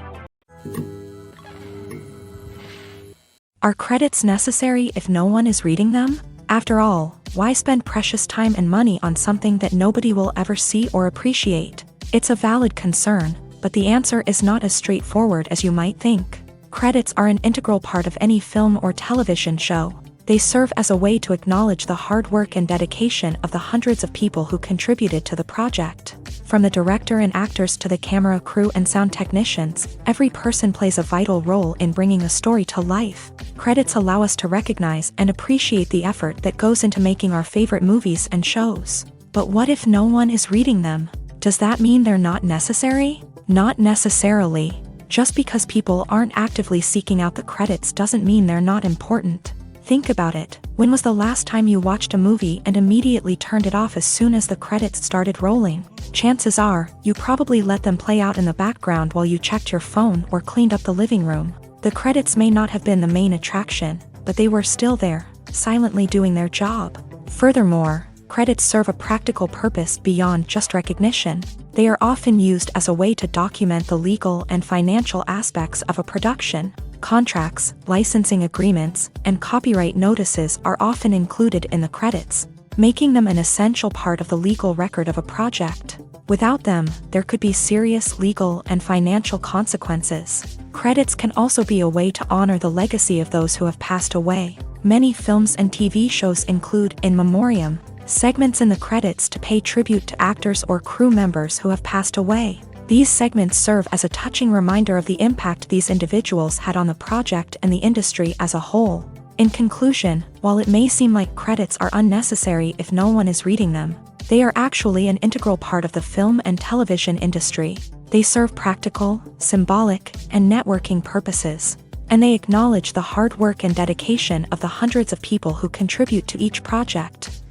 Are credits necessary if no one is reading them? After all, why spend precious time and money on something that nobody will ever see or appreciate? It's a valid concern, but the answer is not as straightforward as you might think. Credits are an integral part of any film or television show. They serve as a way to acknowledge the hard work and dedication of the hundreds of people who contributed to the project. From the director and actors to the camera crew and sound technicians, every person plays a vital role in bringing a story to life. Credits allow us to recognize and appreciate the effort that goes into making our favorite movies and shows. But what if no one is reading them? Does that mean they're not necessary? Not necessarily. Just because people aren't actively seeking out the credits doesn't mean they're not important. Think about it. When was the last time you watched a movie and immediately turned it off as soon as the credits started rolling? Chances are, you probably let them play out in the background while you checked your phone or cleaned up the living room. The credits may not have been the main attraction, but they were still there, silently doing their job. Furthermore, credits serve a practical purpose beyond just recognition. They are often used as a way to document the legal and financial aspects of a production. Contracts, licensing agreements, and copyright notices are often included in the credits, making them an essential part of the legal record of a project. Without them, there could be serious legal and financial consequences. Credits can also be a way to honor the legacy of those who have passed away. Many films and TV shows include in memoriam segments in the credits to pay tribute to actors or crew members who have passed away. These segments serve as a touching reminder of the impact these individuals had on the project and the industry as a whole. In conclusion, while it may seem like credits are unnecessary if no one is reading them, they are actually an integral part of the film and television industry. They serve practical, symbolic, and networking purposes, and they acknowledge the hard work and dedication of the hundreds of people who contribute to each project.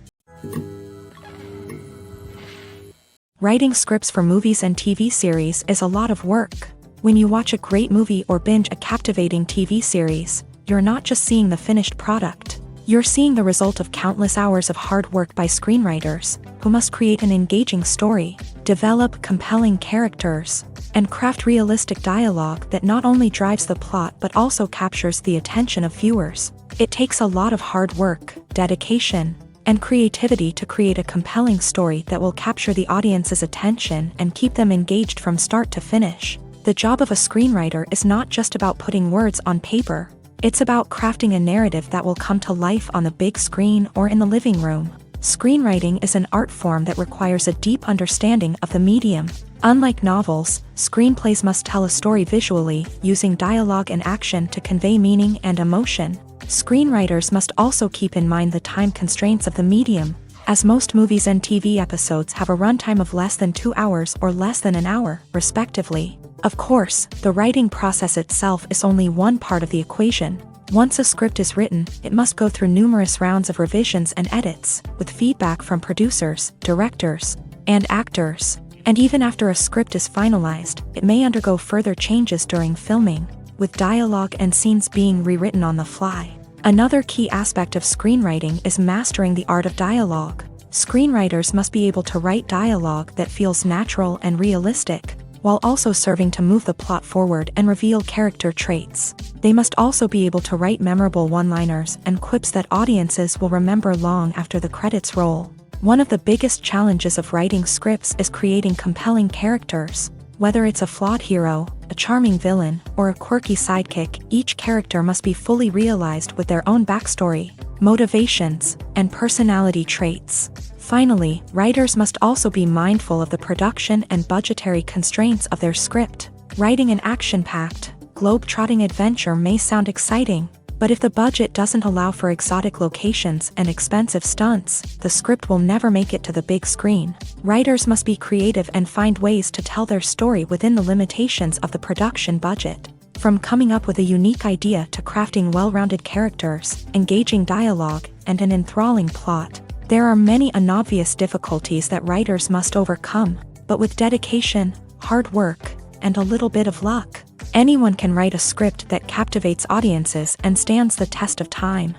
Writing scripts for movies and TV series is a lot of work. When you watch a great movie or binge a captivating TV series, you're not just seeing the finished product. You're seeing the result of countless hours of hard work by screenwriters, who must create an engaging story, develop compelling characters, and craft realistic dialogue that not only drives the plot but also captures the attention of viewers. It takes a lot of hard work, dedication, and creativity to create a compelling story that will capture the audience's attention and keep them engaged from start to finish. The job of a screenwriter is not just about putting words on paper. It's about crafting a narrative that will come to life on the big screen or in the living room. Screenwriting is an art form that requires a deep understanding of the medium. Unlike novels, screenplays must tell a story visually, using dialogue and action to convey meaning and emotion. Screenwriters must also keep in mind the time constraints of the medium, as most movies and TV episodes have a runtime of less than 2 hours or less than an hour, respectively. Of course, the writing process itself is only one part of the equation. Once a script is written, it must go through numerous rounds of revisions and edits, with feedback from producers, directors, and actors. And even after a script is finalized, it may undergo further changes during filming, with dialogue and scenes being rewritten on the fly. Another key aspect of screenwriting is mastering the art of dialogue. Screenwriters must be able to write dialogue that feels natural and realistic, while also serving to move the plot forward and reveal character traits. They must also be able to write memorable one-liners and quips that audiences will remember long after the credits roll. One of the biggest challenges of writing scripts is creating compelling characters. Whether it's a flawed hero, a charming villain, or a quirky sidekick, each character must be fully realized with their own backstory, motivations, and personality traits. Finally, writers must also be mindful of the production and budgetary constraints of their script. Writing an action-packed, globe-trotting adventure may sound exciting, but if the budget doesn't allow for exotic locations and expensive stunts, the script will never make it to the big screen. Writers must be creative and find ways to tell their story within the limitations of the production budget. From coming up with a unique idea to crafting well-rounded characters, engaging dialogue, and an enthralling plot, there are many unobvious difficulties that writers must overcome, but with dedication, hard work, and a little bit of luck, anyone can write a script that captivates audiences and stands the test of time.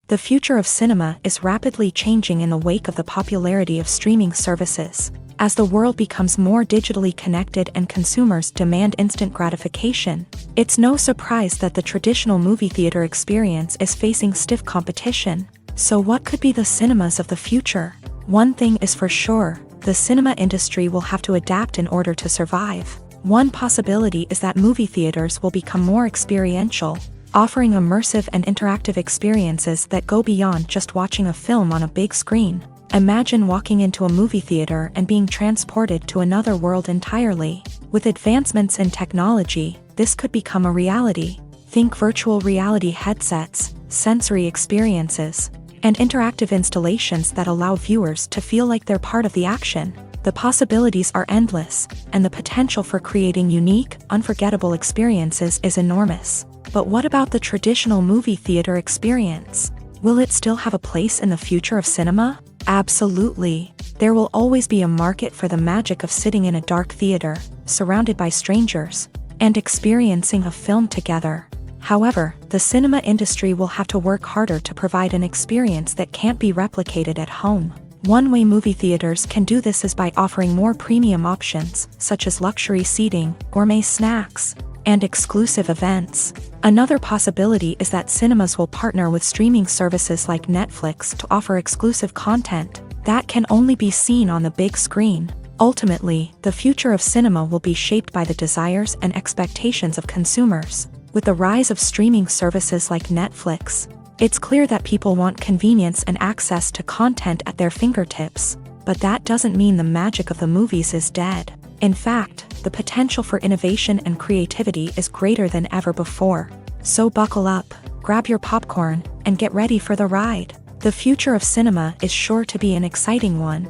The future of cinema is rapidly changing in the wake of the popularity of streaming services. As the world becomes more digitally connected and consumers demand instant gratification, it's no surprise that the traditional movie theater experience is facing stiff competition. So what could be the cinemas of the future? One thing is for sure, the cinema industry will have to adapt in order to survive. One possibility is that movie theaters will become more experiential, offering immersive and interactive experiences that go beyond just watching a film on a big screen. Imagine walking into a movie theater and being transported to another world entirely. With advancements in technology, this could become a reality. Think virtual reality headsets, sensory experiences, and interactive installations that allow viewers to feel like they're part of the action. The possibilities are endless, and the potential for creating unique, unforgettable experiences is enormous. But what about the traditional movie theater experience? Will it still have a place in the future of cinema? Absolutely. There will always be a market for the magic of sitting in a dark theater, surrounded by strangers, and experiencing a film together. However, the cinema industry will have to work harder to provide an experience that can't be replicated at home. One way movie theaters can do this is by offering more premium options, such as luxury seating, gourmet snacks, and exclusive events. Another possibility is that cinemas will partner with streaming services like Netflix to offer exclusive content that can only be seen on the big screen. Ultimately, the future of cinema will be shaped by the desires and expectations of consumers. With the rise of streaming services like Netflix, it's clear that people want convenience and access to content at their fingertips. But that doesn't mean the magic of the movies is dead. In fact, the potential for innovation and creativity is greater than ever before. So buckle up, grab your popcorn, and get ready for the ride. The future of cinema is sure to be an exciting one.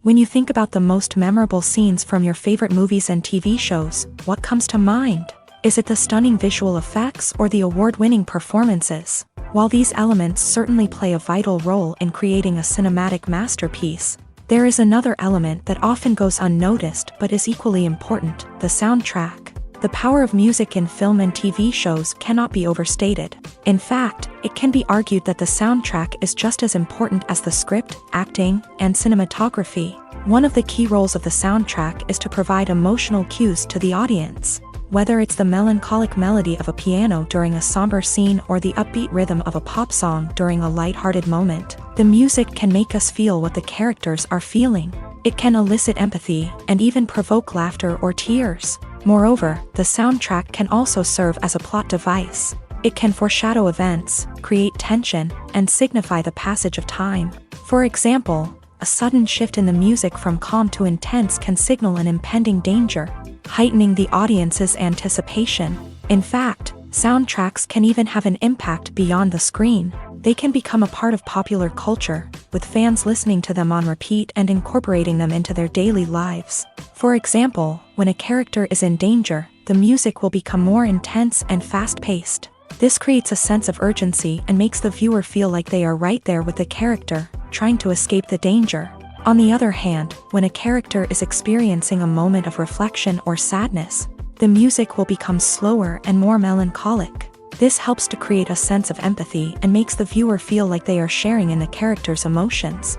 When you think about the most memorable scenes from your favorite movies and TV shows, what comes to mind? Is it the stunning visual effects or the award-winning performances? While these elements certainly play a vital role in creating a cinematic masterpiece, there is another element that often goes unnoticed but is equally important: the soundtrack. The power of music in film and TV shows cannot be overstated. In fact, it can be argued that the soundtrack is just as important as the script, acting, and cinematography. One of the key roles of the soundtrack is to provide emotional cues to the audience. Whether it's the melancholic melody of a piano during a somber scene or the upbeat rhythm of a pop song during a light-hearted moment, the music can make us feel what the characters are feeling. It can elicit empathy and even provoke laughter or tears. Moreover, the soundtrack can also serve as a plot device. It can foreshadow events, create tension, and signify the passage of time. For example, a sudden shift in the music from calm to intense can signal an impending danger, heightening the audience's anticipation. In fact, soundtracks can even have an impact beyond the screen. They can become a part of popular culture, with fans listening to them on repeat and incorporating them into their daily lives. For example, when a character is in danger, the music will become more intense and fast-paced. This creates a sense of urgency and makes the viewer feel like they are right there with the character, trying to escape the danger. On the other hand, when a character is experiencing a moment of reflection or sadness, the music will become slower and more melancholic. This helps to create a sense of empathy and makes the viewer feel like they are sharing in the character's emotions.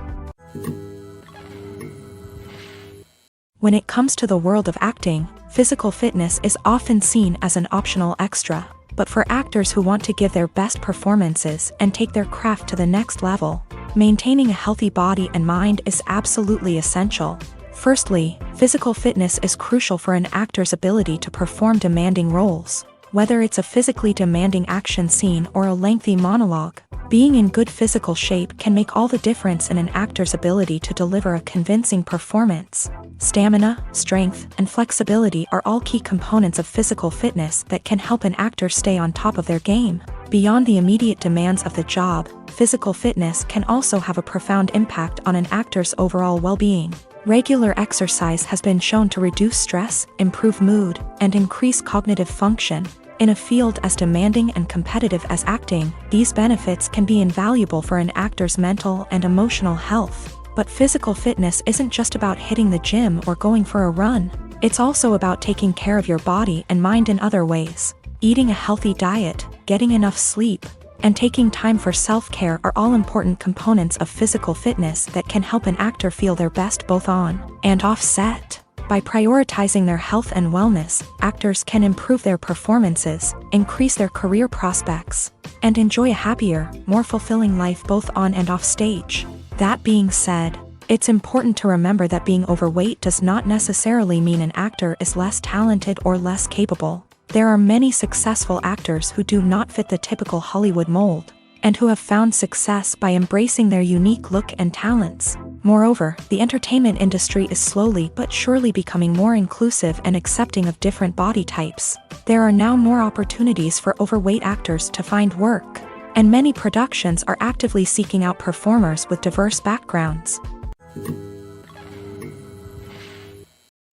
When it comes to the world of acting, physical fitness is often seen as an optional extra. But for actors who want to give their best performances and take their craft to the next level, maintaining a healthy body and mind is absolutely essential. Firstly, physical fitness is crucial for an actor's ability to perform demanding roles. Whether it's a physically demanding action scene or a lengthy monologue, being in good physical shape can make all the difference in an actor's ability to deliver a convincing performance. Stamina, strength, and flexibility are all key components of physical fitness that can help an actor stay on top of their game. Beyond the immediate demands of the job, physical fitness can also have a profound impact on an actor's overall well-being. Regular exercise has been shown to reduce stress, improve mood, and increase cognitive function. In a field as demanding and competitive as acting, these benefits can be invaluable for an actor's mental and emotional health. But physical fitness isn't just about hitting the gym or going for a run. It's also about taking care of your body and mind in other ways. Eating a healthy diet, getting enough sleep, and taking time for self-care are all important components of physical fitness that can help an actor feel their best both on and off set. By prioritizing their health and wellness, actors can improve their performances, increase their career prospects, and enjoy a happier, more fulfilling life both on and off stage. That being said, it's important to remember that being overweight does not necessarily mean an actor is less talented or less capable. There are many successful actors who do not fit the typical Hollywood mold, and who have found success by embracing their unique look and talents. Moreover, the entertainment industry is slowly but surely becoming more inclusive and accepting of different body types. There are now more opportunities for overweight actors to find work, and many productions are actively seeking out performers with diverse backgrounds.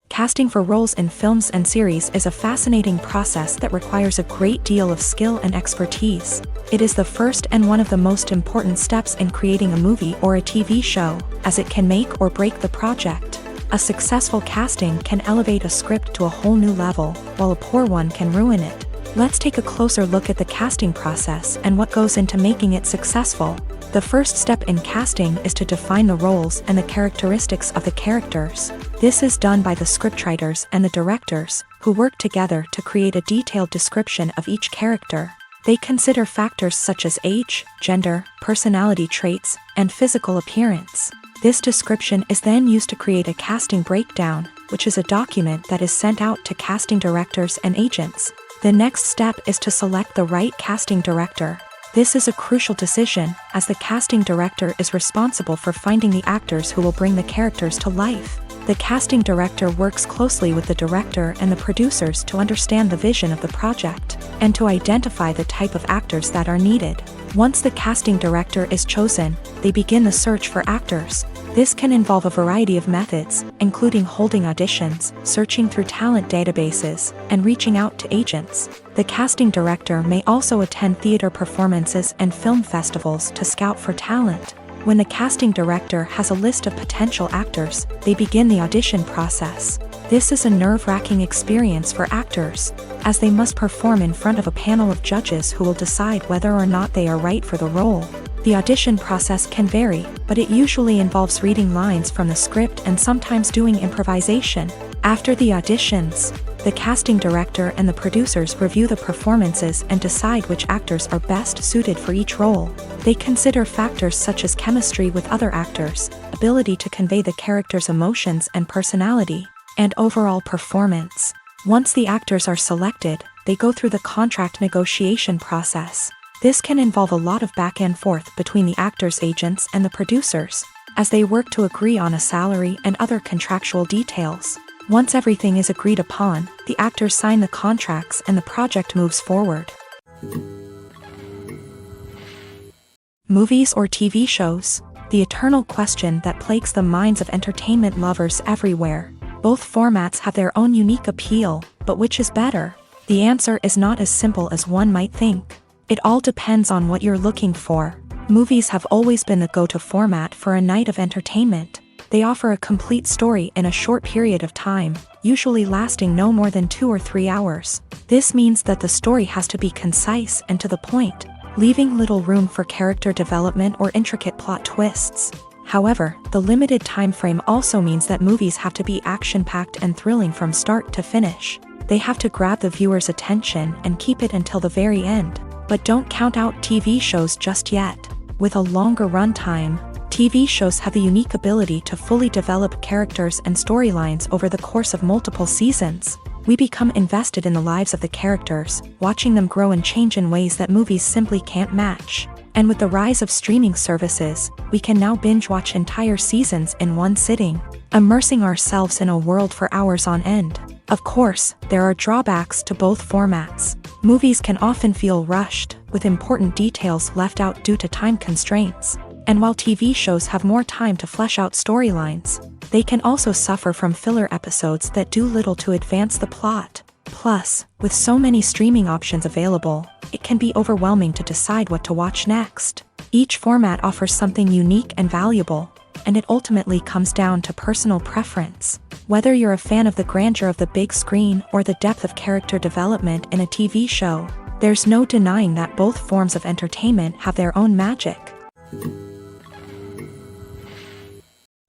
Casting for roles in films and series is a fascinating process that requires a great deal of skill and expertise. It is the first and one of the most important steps in creating a movie or a TV show, as it can make or break the project. A successful casting can elevate a script to a whole new level, while a poor one can ruin it. Let's take a closer look at the casting process and what goes into making it successful. The first step in casting is to define the roles and the characteristics of the characters. This is done by the scriptwriters and the directors, who work together to create a detailed description of each character. They consider factors such as age, gender, personality traits, and physical appearance. This description is then used to create a casting breakdown, which is a document that is sent out to casting directors and agents. The next step is to select the right casting director. This is a crucial decision, as the casting director is responsible for finding the actors who will bring the characters to life. The casting director works closely with the director and the producers to understand the vision of the project, and to identify the type of actors that are needed. Once the casting director is chosen, they begin the search for actors. This can involve a variety of methods, including holding auditions, searching through talent databases, and reaching out to agents. The casting director may also attend theater performances and film festivals to scout for talent. When the casting director has a list of potential actors, they begin the audition process. This is a nerve-wracking experience for actors, as they must perform in front of a panel of judges who will decide whether or not they are right for the role. The audition process can vary, but it usually involves reading lines from the script and sometimes doing improvisation. After the auditions, the casting director and the producers review the performances and decide which actors are best suited for each role. They consider factors such as chemistry with other actors, ability to convey the character's emotions and personality, and overall performance. Once the actors are selected, they go through the contract negotiation process. This can involve a lot of back and forth between the actors' agents and the producers, as they work to agree on a salary and other contractual details. Once everything is agreed upon, the actors sign the contracts and the project moves forward. Movies or TV shows? The eternal question that plagues the minds of entertainment lovers everywhere. Both formats have their own unique appeal, but which is better? The answer is not as simple as one might think. It all depends on what you're looking for. Movies have always been the go-to format for a night of entertainment. They offer a complete story in a short period of time, usually lasting no more than 2 or 3 hours. This means that the story has to be concise and to the point, leaving little room for character development or intricate plot twists. However, the limited time frame also means that movies have to be action-packed and thrilling from start to finish. They have to grab the viewer's attention and keep it until the very end. But don't count out TV shows just yet. With a longer runtime, TV shows have the unique ability to fully develop characters and storylines over the course of multiple seasons. We become invested in the lives of the characters, watching them grow and change in ways that movies simply can't match. And with the rise of streaming services, we can now binge-watch entire seasons in one sitting, immersing ourselves in a world for hours on end. Of course, there are drawbacks to both formats. Movies can often feel rushed, with important details left out due to time constraints. And while TV shows have more time to flesh out storylines, they can also suffer from filler episodes that do little to advance the plot. Plus, with so many streaming options available, it can be overwhelming to decide what to watch next. Each format offers something unique and valuable, and it ultimately comes down to personal preference. Whether you're a fan of the grandeur of the big screen or the depth of character development in a TV show, there's no denying that both forms of entertainment have their own magic.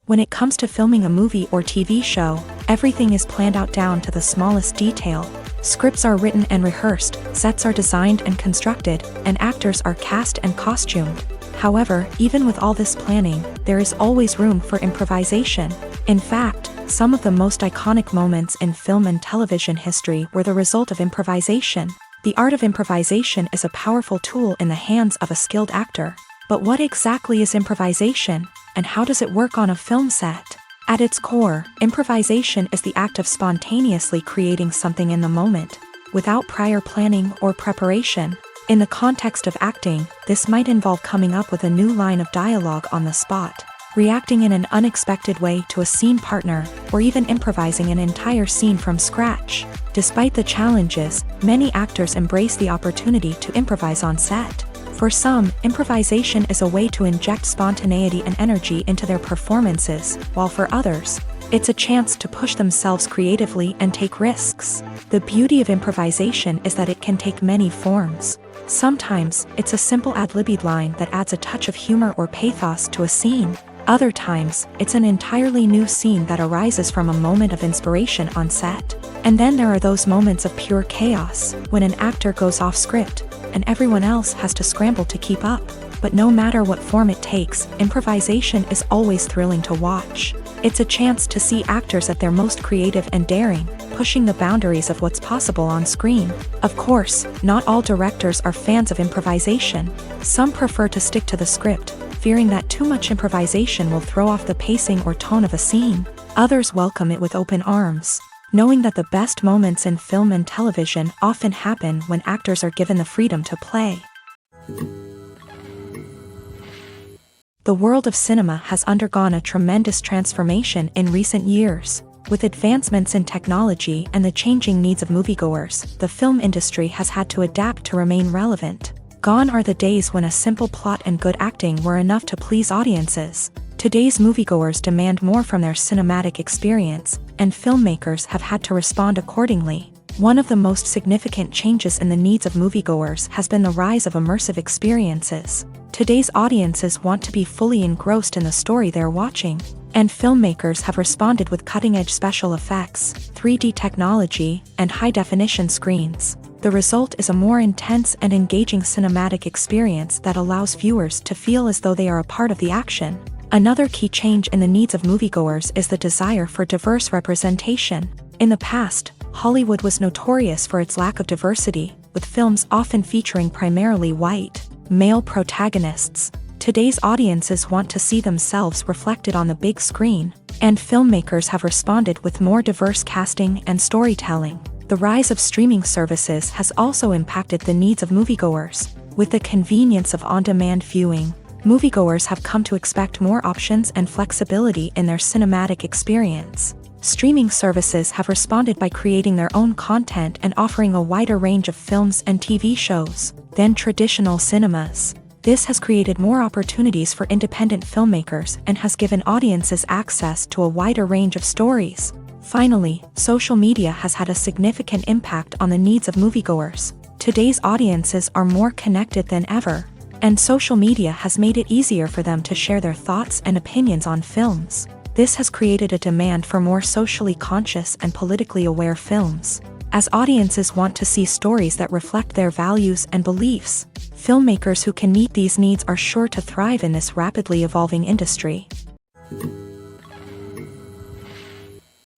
When it comes to filming a movie or TV show, everything is planned out down to the smallest detail. Scripts are written and rehearsed, sets are designed and constructed, and actors are cast and costumed. However, even with all this planning, there is always room for improvisation. In fact, some of the most iconic moments in film and television history were the result of improvisation. The art of improvisation is a powerful tool in the hands of a skilled actor. But what exactly is improvisation, and how does it work on a film set? At its core, improvisation is the act of spontaneously creating something in the moment, without prior planning or preparation. In the context of acting, this might involve coming up with a new line of dialogue on the spot, reacting in an unexpected way to a scene partner, or even improvising an entire scene from scratch. Despite the challenges, many actors embrace the opportunity to improvise on set. For some, improvisation is a way to inject spontaneity and energy into their performances, while for others, it's a chance to push themselves creatively and take risks. The beauty of improvisation is that it can take many forms. Sometimes, it's a simple ad-libbed line that adds a touch of humor or pathos to a scene. Other times, it's an entirely new scene that arises from a moment of inspiration on set. And then there are those moments of pure chaos, when an actor goes off script, and everyone else has to scramble to keep up. But no matter what form it takes, improvisation is always thrilling to watch. It's a chance to see actors at their most creative and daring, pushing the boundaries of what's possible on screen. Of course, not all directors are fans of improvisation. Some prefer to stick to the script, fearing that too much improvisation will throw off the pacing or tone of a scene. Others welcome it with open arms, knowing that the best moments in film and television often happen when actors are given the freedom to play. The world of cinema has undergone a tremendous transformation in recent years. With advancements in technology and the changing needs of moviegoers, the film industry has had to adapt to remain relevant. Gone are the days when a simple plot and good acting were enough to please audiences. Today's moviegoers demand more from their cinematic experience, and filmmakers have had to respond accordingly. One of the most significant changes in the needs of moviegoers has been the rise of immersive experiences. Today's audiences want to be fully engrossed in the story they're watching, and filmmakers have responded with cutting-edge special effects, 3D technology, and high-definition screens. The result is a more intense and engaging cinematic experience that allows viewers to feel as though they are a part of the action. Another key change in the needs of moviegoers is the desire for diverse representation. In the past, Hollywood was notorious for its lack of diversity, with films often featuring primarily white, male protagonists. Today's audiences want to see themselves reflected on the big screen, and filmmakers have responded with more diverse casting and storytelling. The rise of streaming services has also impacted the needs of moviegoers. With the convenience of on-demand viewing, moviegoers have come to expect more options and flexibility in their cinematic experience. Streaming services have responded by creating their own content and offering a wider range of films and TV shows than traditional cinemas. This has created more opportunities for independent filmmakers and has given audiences access to a wider range of stories. Finally, social media has had a significant impact on the needs of moviegoers. Today's audiences are more connected than ever, and social media has made it easier for them to share their thoughts and opinions on films. This has created a demand for more socially conscious and politically aware films. As audiences want to see stories that reflect their values and beliefs, filmmakers who can meet these needs are sure to thrive in this rapidly evolving industry.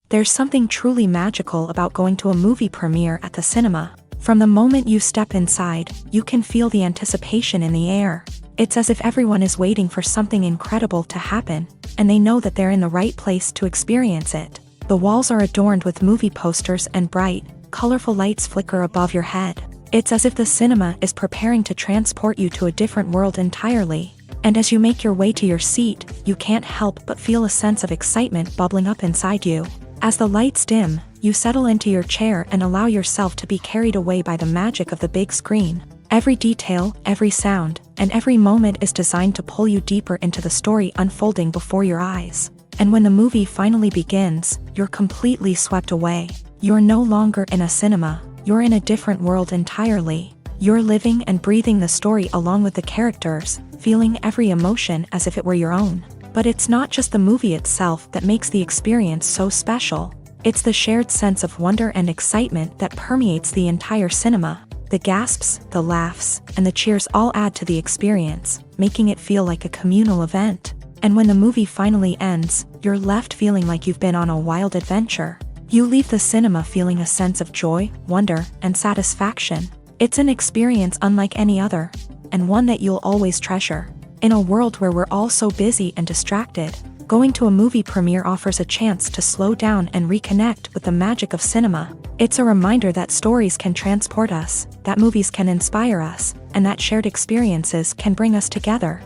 There's something truly magical about going to a movie premiere at the cinema. From the moment you step inside, you can feel the anticipation in the air. It's as if everyone is waiting for something incredible to happen, and they know that they're in the right place to experience it. The walls are adorned with movie posters and bright, colorful lights flicker above your head. It's as if the cinema is preparing to transport you to a different world entirely. And as you make your way to your seat, you can't help but feel a sense of excitement bubbling up inside you. As the lights dim, you settle into your chair and allow yourself to be carried away by the magic of the big screen. Every detail, every sound, and every moment is designed to pull you deeper into the story unfolding before your eyes. And when the movie finally begins, you're completely swept away. You're no longer in a cinema, you're in a different world entirely. You're living and breathing the story along with the characters, feeling every emotion as if it were your own. But it's not just the movie itself that makes the experience so special. It's the shared sense of wonder and excitement that permeates the entire cinema. The gasps, the laughs, and the cheers all add to the experience, making it feel like a communal event. And when the movie finally ends, you're left feeling like you've been on a wild adventure. You leave the cinema feeling a sense of joy, wonder, and satisfaction. It's an experience unlike any other, and one that you'll always treasure. In a world where we're all so busy and distracted, going to a movie premiere offers a chance to slow down and reconnect with the magic of cinema. It's a reminder that stories can transport us, that movies can inspire us, and that shared experiences can bring us together.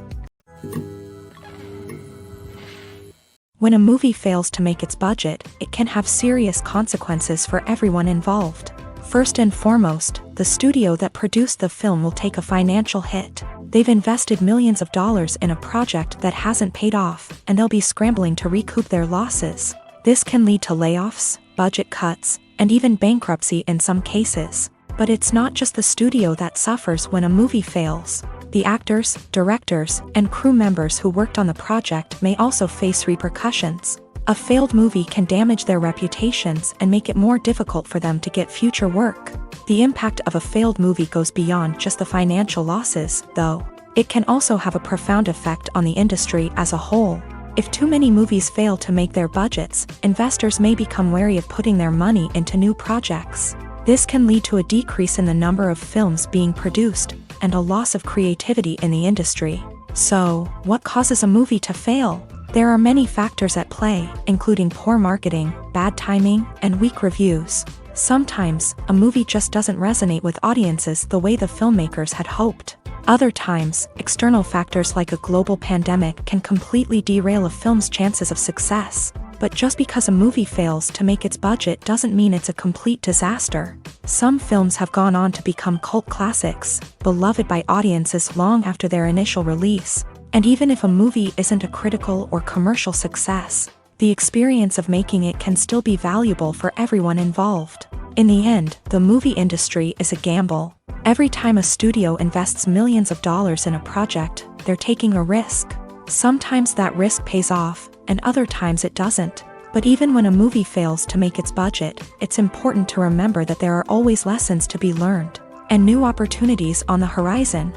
When a movie fails to make its budget, it can have serious consequences for everyone involved. First and foremost, the studio that produced the film will take a financial hit. They've invested millions of dollars in a project that hasn't paid off, and they'll be scrambling to recoup their losses. This can lead to layoffs, budget cuts, and even bankruptcy in some cases. But it's not just the studio that suffers when a movie fails. The actors, directors, and crew members who worked on the project may also face repercussions. A failed movie can damage their reputations and make it more difficult for them to get future work. The impact of a failed movie goes beyond just the financial losses, though. It can also have a profound effect on the industry as a whole. If too many movies fail to make their budgets, investors may become wary of putting their money into new projects. This can lead to a decrease in the number of films being produced, and a loss of creativity in the industry. So, what causes a movie to fail? There are many factors at play, including poor marketing, bad timing, and weak reviews. Sometimes, a movie just doesn't resonate with audiences the way the filmmakers had hoped. Other times, external factors like a global pandemic can completely derail a film's chances of success. But just because a movie fails to make its budget doesn't mean it's a complete disaster. Some films have gone on to become cult classics, beloved by audiences long after their initial release. And even if a movie isn't a critical or commercial success, the experience of making it can still be valuable for everyone involved. In the end, the movie industry is a gamble. Every time a studio invests millions of dollars in a project, they're taking a risk. Sometimes that risk pays off, and other times it doesn't. But even when a movie fails to make its budget, it's important to remember that there are always lessons to be learned, and new opportunities on the horizon.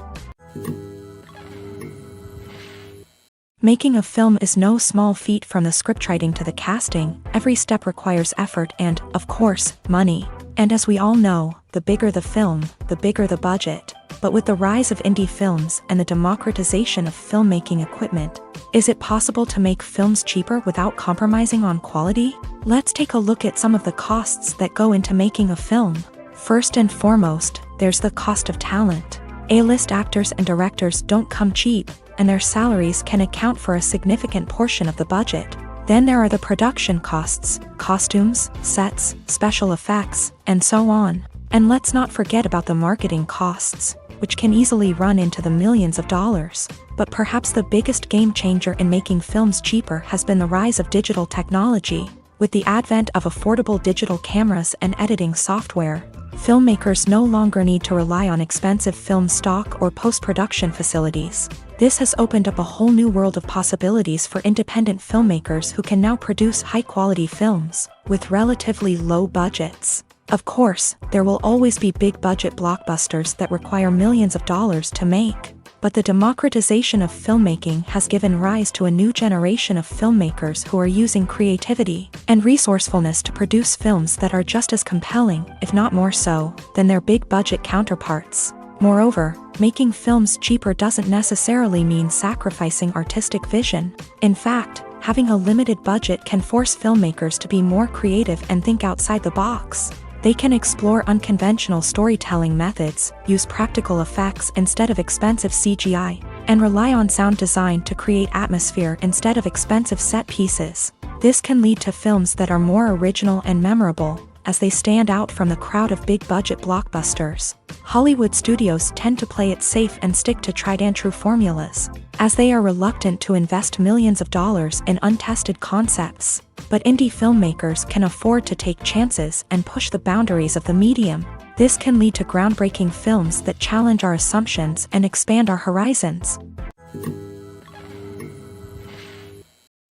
Making a film is no small feat, from the scriptwriting to the casting. Every step requires effort and, of course, money. And as we all know, the bigger the film, the bigger the budget. But with the rise of indie films and the democratization of filmmaking equipment, is it possible to make films cheaper without compromising on quality? Let's take a look at some of the costs that go into making a film. First and foremost, there's the cost of talent. A-list actors and directors don't come cheap, and their salaries can account for a significant portion of the budget. Then there are the production costs, costumes, sets, special effects, and so on. And let's not forget about the marketing costs, which can easily run into the millions of dollars. But perhaps the biggest game changer in making films cheaper has been the rise of digital technology. With the advent of affordable digital cameras and editing software, filmmakers no longer need to rely on expensive film stock or post-production facilities. This has opened up a whole new world of possibilities for independent filmmakers who can now produce high-quality films with relatively low budgets. Of course, there will always be big-budget blockbusters that require millions of dollars to make. But the democratization of filmmaking has given rise to a new generation of filmmakers who are using creativity and resourcefulness to produce films that are just as compelling, if not more so, than their big-budget counterparts. Moreover, making films cheaper doesn't necessarily mean sacrificing artistic vision. In fact, having a limited budget can force filmmakers to be more creative and think outside the box. They can explore unconventional storytelling methods, use practical effects instead of expensive CGI, and rely on sound design to create atmosphere instead of expensive set pieces. This can lead to films that are more original and memorable, as they stand out from the crowd of big-budget blockbusters. Hollywood studios tend to play it safe and stick to tried-and-true formulas, as they are reluctant to invest millions of dollars in untested concepts. But indie filmmakers can afford to take chances and push the boundaries of the medium. This can lead to groundbreaking films that challenge our assumptions and expand our horizons.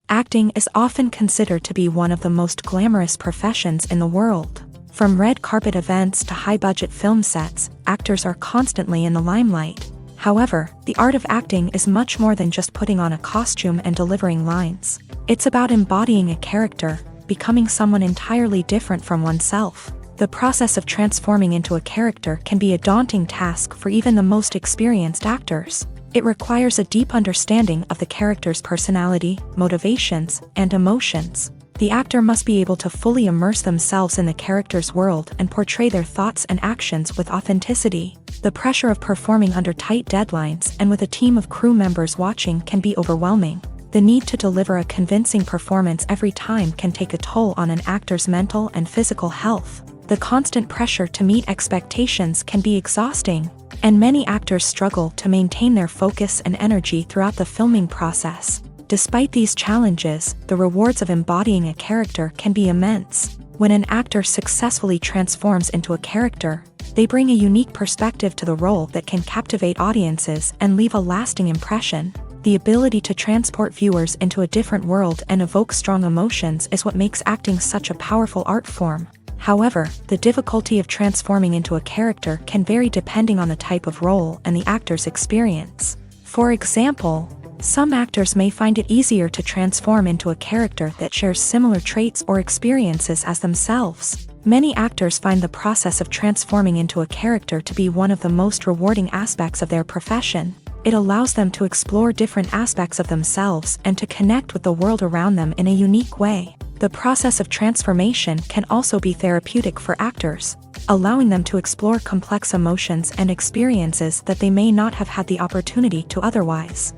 Acting is often considered to be one of the most glamorous professions in the world. From red carpet events to high-budget film sets, actors are constantly in the limelight. However, the art of acting is much more than just putting on a costume and delivering lines. It's about embodying a character, becoming someone entirely different from oneself. The process of transforming into a character can be a daunting task for even the most experienced actors. It requires a deep understanding of the character's personality, motivations, and emotions. The actor must be able to fully immerse themselves in the character's world and portray their thoughts and actions with authenticity. The pressure of performing under tight deadlines and with a team of crew members watching can be overwhelming. The need to deliver a convincing performance every time can take a toll on an actor's mental and physical health. The constant pressure to meet expectations can be exhausting, and many actors struggle to maintain their focus and energy throughout the filming process. Despite these challenges, the rewards of embodying a character can be immense. When an actor successfully transforms into a character, they bring a unique perspective to the role that can captivate audiences and leave a lasting impression. The ability to transport viewers into a different world and evoke strong emotions is what makes acting such a powerful art form. However, the difficulty of transforming into a character can vary depending on the type of role and the actor's experience. For example, some actors may find it easier to transform into a character that shares similar traits or experiences as themselves. Many actors find the process of transforming into a character to be one of the most rewarding aspects of their profession. It allows them to explore different aspects of themselves and to connect with the world around them in a unique way. The process of transformation can also be therapeutic for actors, allowing them to explore complex emotions and experiences that they may not have had the opportunity to otherwise.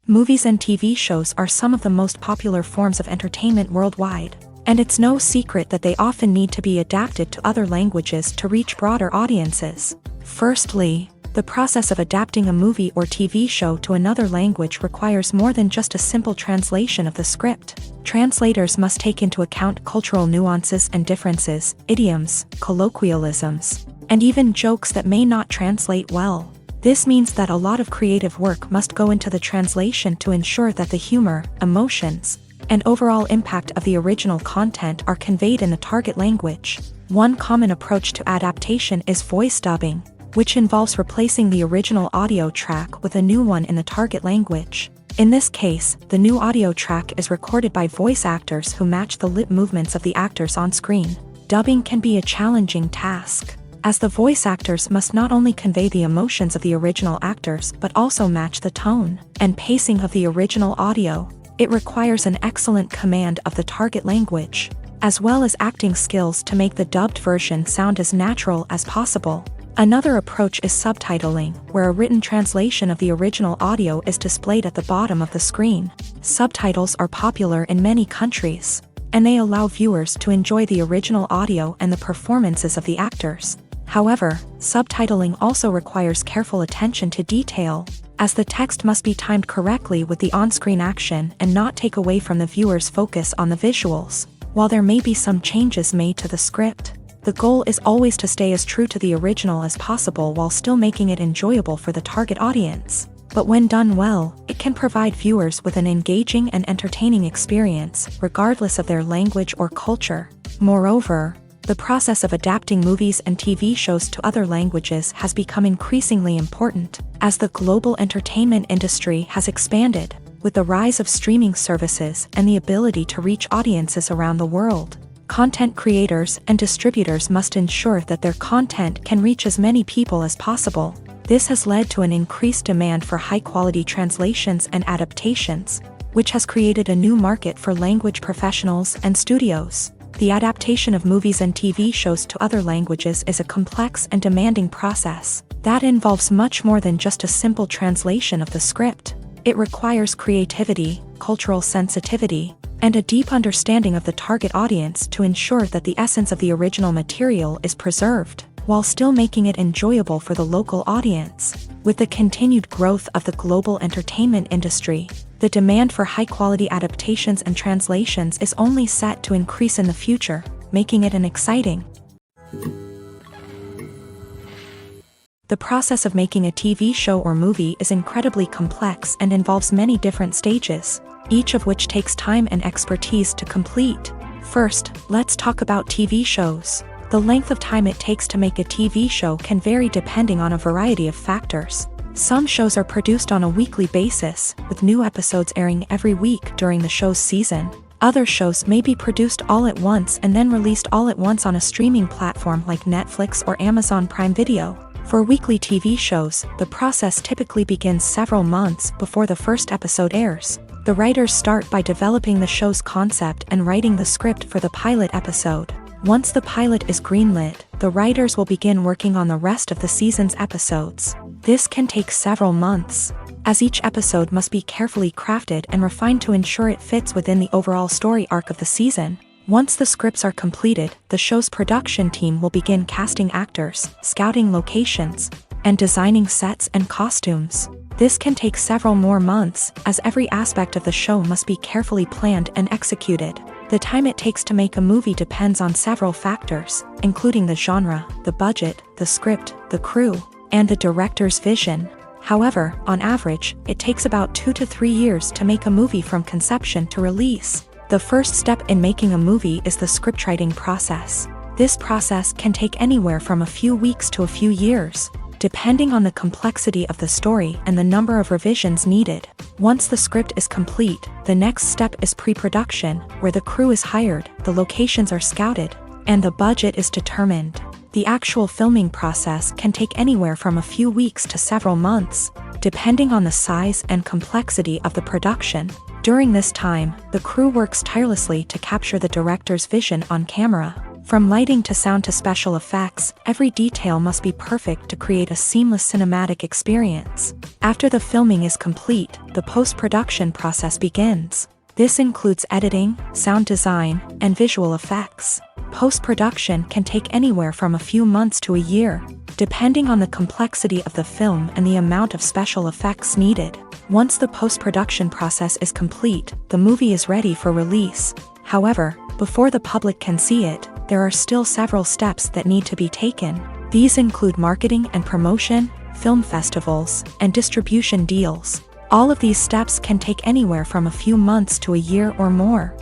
Movies and TV shows are some of the most popular forms of entertainment worldwide, and it's no secret that they often need to be adapted to other languages to reach broader audiences. Firstly, the process of adapting a movie or TV show to another language requires more than just a simple translation of the script. Translators must take into account cultural nuances and differences, idioms, colloquialisms, and even jokes that may not translate well. This means that a lot of creative work must go into the translation to ensure that the humor, emotions, and overall impact of the original content are conveyed in the target language. One common approach to adaptation is voice dubbing, which involves replacing the original audio track with a new one in the target language. In this case, the new audio track is recorded by voice actors who match the lip movements of the actors on screen. Dubbing can be a challenging task, as the voice actors must not only convey the emotions of the original actors but also match the tone and pacing of the original audio. It requires an excellent command of the target language, as well as acting skills to make the dubbed version sound as natural as possible. Another approach is subtitling, where a written translation of the original audio is displayed at the bottom of the screen. Subtitles are popular in many countries, and they allow viewers to enjoy the original audio and the performances of the actors. However, subtitling also requires careful attention to detail, as the text must be timed correctly with the on-screen action and not take away from the viewer's focus on the visuals. While there may be some changes made to the script, the goal is always to stay as true to the original as possible while still making it enjoyable for the target audience. But when done well, it can provide viewers with an engaging and entertaining experience, regardless of their language or culture. Moreover, the process of adapting movies and TV shows to other languages has become increasingly important, as the global entertainment industry has expanded. With the rise of streaming services and the ability to reach audiences around the world, Content creators and distributors must ensure that their content can reach as many people as possible. This has led to an increased demand for high-quality translations and adaptations, which has created a new market for language professionals and studios. The adaptation of movies and TV shows to other languages is a complex and demanding process that involves much more than just a simple translation of the script. It requires creativity, cultural sensitivity, and a deep understanding of the target audience to ensure that the essence of the original material is preserved, while still making it enjoyable for the local audience. With the continued growth of the global entertainment industry, the demand for high-quality adaptations and translations is only set to increase in the future, making it an exciting. The process of making a TV show or movie is incredibly complex and involves many different stages, each of which takes time and expertise to complete. First, let's talk about TV shows. The length of time it takes to make a TV show can vary depending on a variety of factors. Some shows are produced on a weekly basis, with new episodes airing every week during the show's season. Other shows may be produced all at once and then released all at once on a streaming platform like Netflix or Amazon Prime Video. For weekly TV shows, the process typically begins several months before the first episode airs. The writers start by developing the show's concept and writing the script for the pilot episode. Once the pilot is greenlit, the writers will begin working on the rest of the season's episodes. This can take several months, as each episode must be carefully crafted and refined to ensure it fits within the overall story arc of the season. Once the scripts are completed, the show's production team will begin casting actors, scouting locations, and designing sets and costumes. This can take several more months, as every aspect of the show must be carefully planned and executed. The time it takes to make a movie depends on several factors, including the genre, the budget, the script, the crew, and the director's vision. However, on average, it takes about 2 to 3 years to make a movie from conception to release. The first step in making a movie is the scriptwriting process. This process can take anywhere from a few weeks to a few years, depending on the complexity of the story and the number of revisions needed. Once the script is complete, the next step is pre-production, where the crew is hired, the locations are scouted, and the budget is determined. The actual filming process can take anywhere from a few weeks to several months, depending on the size and complexity of the production. During this time, the crew works tirelessly to capture the director's vision on camera. From lighting to sound to special effects, every detail must be perfect to create a seamless cinematic experience. After the filming is complete, the post-production process begins. This includes editing, sound design, and visual effects. Post-production can take anywhere from a few months to a year, depending on the complexity of the film and the amount of special effects needed. Once the post-production process is complete, the movie is ready for release. However, before the public can see it, there are still several steps that need to be taken. These include marketing and promotion, film festivals, and distribution deals. All of these steps can take anywhere from a few months to a year or more.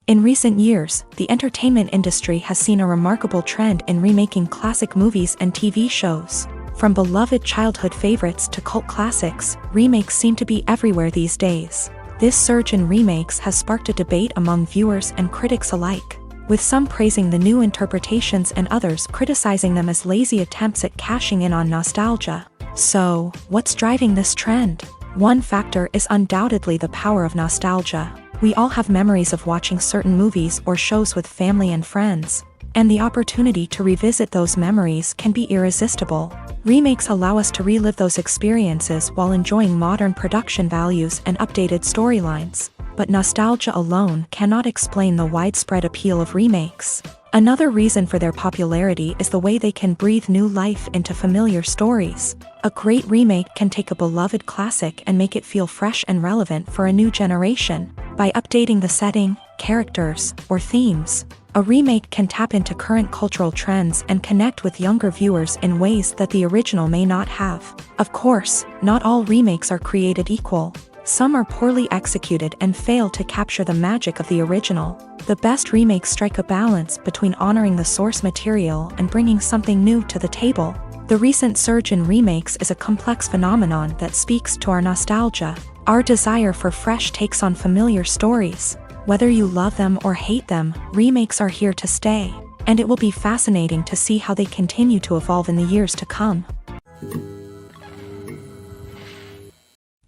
In recent years, the entertainment industry has seen a remarkable trend in remaking classic movies and TV shows. From beloved childhood favorites to cult classics, remakes seem to be everywhere these days. This surge in remakes has sparked a debate among viewers and critics alike, with some praising the new interpretations and others criticizing them as lazy attempts at cashing in on nostalgia. So, what's driving this trend? One factor is undoubtedly the power of nostalgia. We all have memories of watching certain movies or shows with family and friends, and the opportunity to revisit those memories can be irresistible. Remakes allow us to relive those experiences while enjoying modern production values and updated storylines. But nostalgia alone cannot explain the widespread appeal of remakes. Another reason for their popularity is the way they can breathe new life into familiar stories. A great remake can take a beloved classic and make it feel fresh and relevant for a new generation. By updating the setting, characters, or themes, a remake can tap into current cultural trends and connect with younger viewers in ways that the original may not have. Of course, not all remakes are created equal. Some are poorly executed and fail to capture the magic of the original. The best remakes strike a balance between honoring the source material and bringing something new to the table. The recent surge in remakes is a complex phenomenon that speaks to our nostalgia, our desire for fresh takes on familiar stories, Whether you love them or hate them, remakes are here to stay, and it will be fascinating to see how they continue to evolve in the years to come.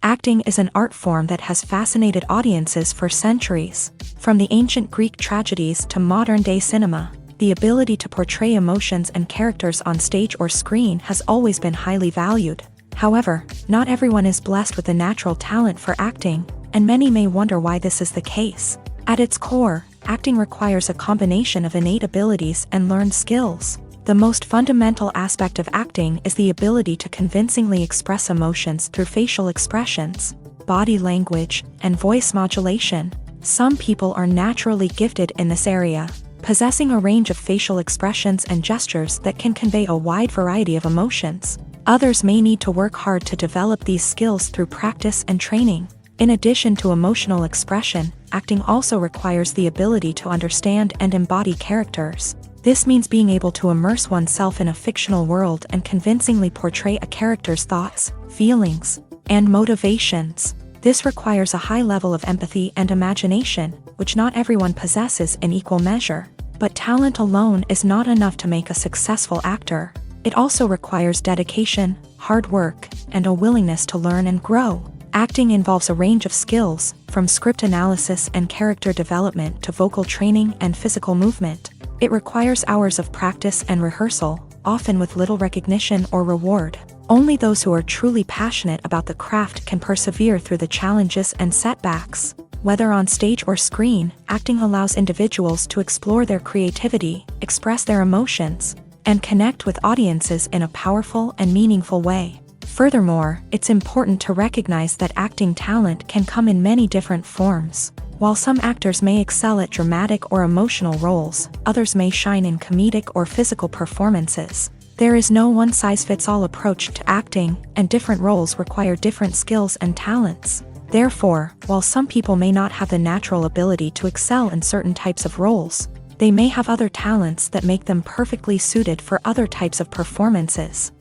Acting is an art form that has fascinated audiences for centuries. From the ancient Greek tragedies to modern-day cinema, the ability to portray emotions and characters on stage or screen has always been highly valued. However, not everyone is blessed with a natural talent for acting, and many may wonder why this is the case. At its core, acting requires a combination of innate abilities and learned skills. The most fundamental aspect of acting is the ability to convincingly express emotions through facial expressions, body language, and voice modulation. Some people are naturally gifted in this area, possessing a range of facial expressions and gestures that can convey a wide variety of emotions. Others may need to work hard to develop these skills through practice and training. In addition to emotional expression, acting also requires the ability to understand and embody characters. This means being able to immerse oneself in a fictional world and convincingly portray a character's thoughts, feelings, and motivations. This requires a high level of empathy and imagination, which not everyone possesses in equal measure. But talent alone is not enough to make a successful actor. It also requires dedication, hard work, and a willingness to learn and grow. Acting involves a range of skills, from script analysis and character development to vocal training and physical movement. It requires hours of practice and rehearsal, often with little recognition or reward. Only those who are truly passionate about the craft can persevere through the challenges and setbacks. Whether on stage or screen, acting allows individuals to explore their creativity, express their emotions, and connect with audiences in a powerful and meaningful way. Furthermore, it's important to recognize that acting talent can come in many different forms. While some actors may excel at dramatic or emotional roles, others may shine in comedic or physical performances. There is no one-size-fits-all approach to acting, and different roles require different skills and talents. Therefore, while some people may not have the natural ability to excel in certain types of roles, they may have other talents that make them perfectly suited for other types of performances.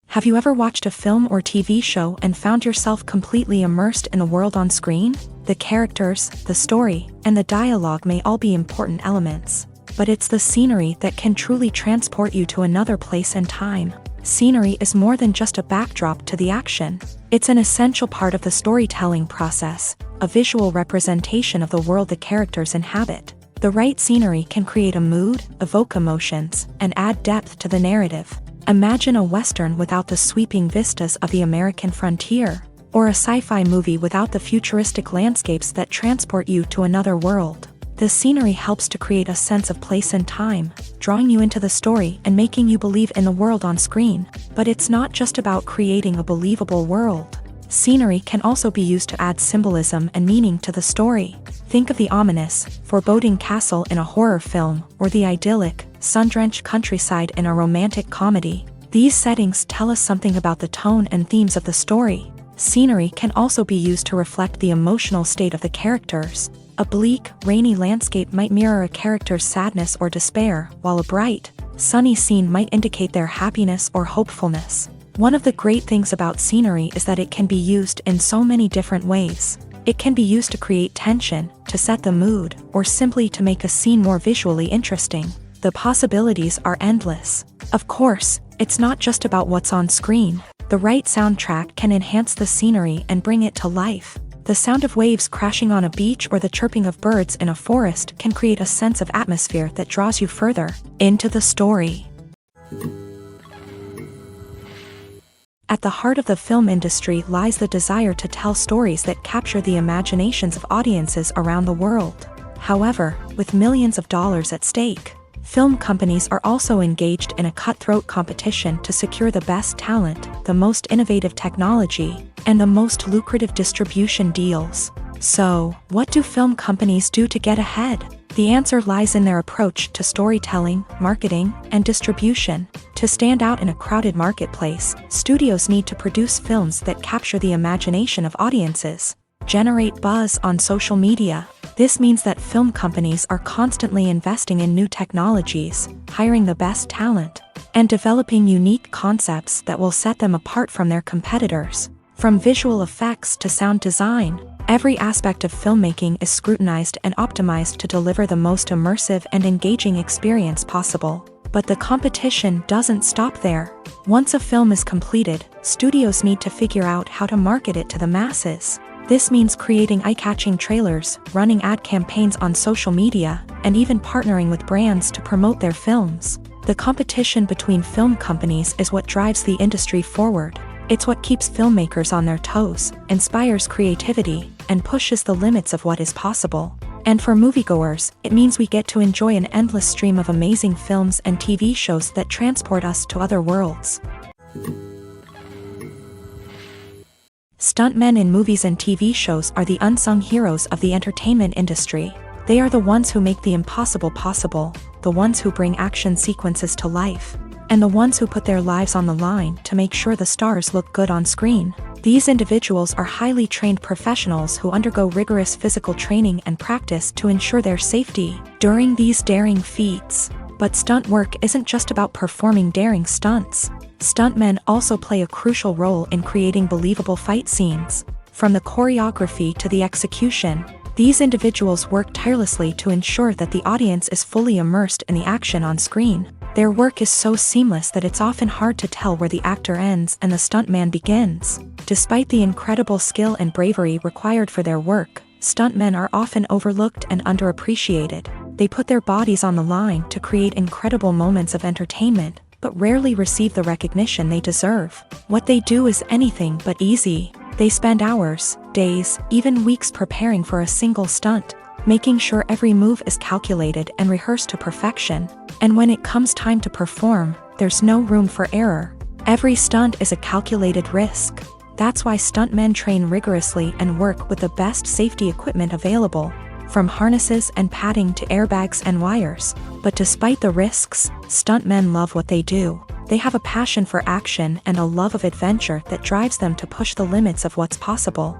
Have you ever watched a film or TV show and found yourself completely immersed in the world on screen? The characters, the story, and the dialogue may all be important elements, but it's the scenery that can truly transport you to another place and time. Scenery is more than just a backdrop to the action. It's an essential part of the storytelling process, a visual representation of the world the characters inhabit. The right scenery can create a mood, evoke emotions, and add depth to the narrative. Imagine a Western without the sweeping vistas of the American frontier, or a sci-fi movie without the futuristic landscapes that transport you to another world. The scenery helps to create a sense of place and time, drawing you into the story and making you believe in the world on screen. But it's not just about creating a believable world. Scenery can also be used to add symbolism and meaning to the story. Think of the ominous, foreboding castle in a horror film, or the idyllic, sun-drenched countryside in a romantic comedy. These settings tell us something about the tone and themes of the story. Scenery can also be used to reflect the emotional state of the characters. A bleak, rainy landscape might mirror a character's sadness or despair, while a bright, sunny scene might indicate their happiness or hopefulness. One of the great things about scenery is that it can be used in so many different ways. It can be used to create tension, to set the mood, or simply to make a scene more visually interesting. The possibilities are endless. Of course, it's not just about what's on screen. The right soundtrack can enhance the scenery and bring it to life. The sound of waves crashing on a beach or the chirping of birds in a forest can create a sense of atmosphere that draws you further into the story. At the heart of the film industry lies the desire to tell stories that capture the imaginations of audiences around the world. However, with millions of dollars at stake, film companies are also engaged in a cutthroat competition to secure the best talent, the most innovative technology, and the most lucrative distribution deals. So, what do film companies do to get ahead? The answer lies in their approach to storytelling, marketing, and distribution. To stand out in a crowded marketplace, studios need to produce films that capture the imagination of audiences, generate buzz on social media. This means that film companies are constantly investing in new technologies, hiring the best talent, and developing unique concepts that will set them apart from their competitors. From visual effects to sound design, every aspect of filmmaking is scrutinized and optimized to deliver the most immersive and engaging experience possible. But the competition doesn't stop there. Once a film is completed, studios need to figure out how to market it to the masses. This means creating eye-catching trailers, running ad campaigns on social media, and even partnering with brands to promote their films. The competition between film companies is what drives the industry forward. It's what keeps filmmakers on their toes, inspires creativity, and pushes the limits of what is possible. And for moviegoers, it means we get to enjoy an endless stream of amazing films and TV shows that transport us to other worlds. Stuntmen in movies and TV shows are the unsung heroes of the entertainment industry. They are the ones who make the impossible possible, the ones who bring action sequences to life, and the ones who put their lives on the line to make sure the stars look good on screen. These individuals are highly trained professionals who undergo rigorous physical training and practice to ensure their safety during these daring feats. But stunt work isn't just about performing daring stunts. Stuntmen also play a crucial role in creating believable fight scenes. From the choreography to the execution, these individuals work tirelessly to ensure that the audience is fully immersed in the action on screen. Their work is so seamless that it's often hard to tell where the actor ends and the stuntman begins. Despite the incredible skill and bravery required for their work, stuntmen are often overlooked and underappreciated. They put their bodies on the line to create incredible moments of entertainment, but rarely receive the recognition they deserve. What they do is anything but easy. They spend hours, days, even weeks preparing for a single stunt, making sure every move is calculated and rehearsed to perfection. And when it comes time to perform, there's no room for error. Every stunt is a calculated risk. That's why stuntmen train rigorously and work with the best safety equipment available, from harnesses and padding to airbags and wires. But despite the risks, stuntmen love what they do. They have a passion for action and a love of adventure that drives them to push the limits of what's possible.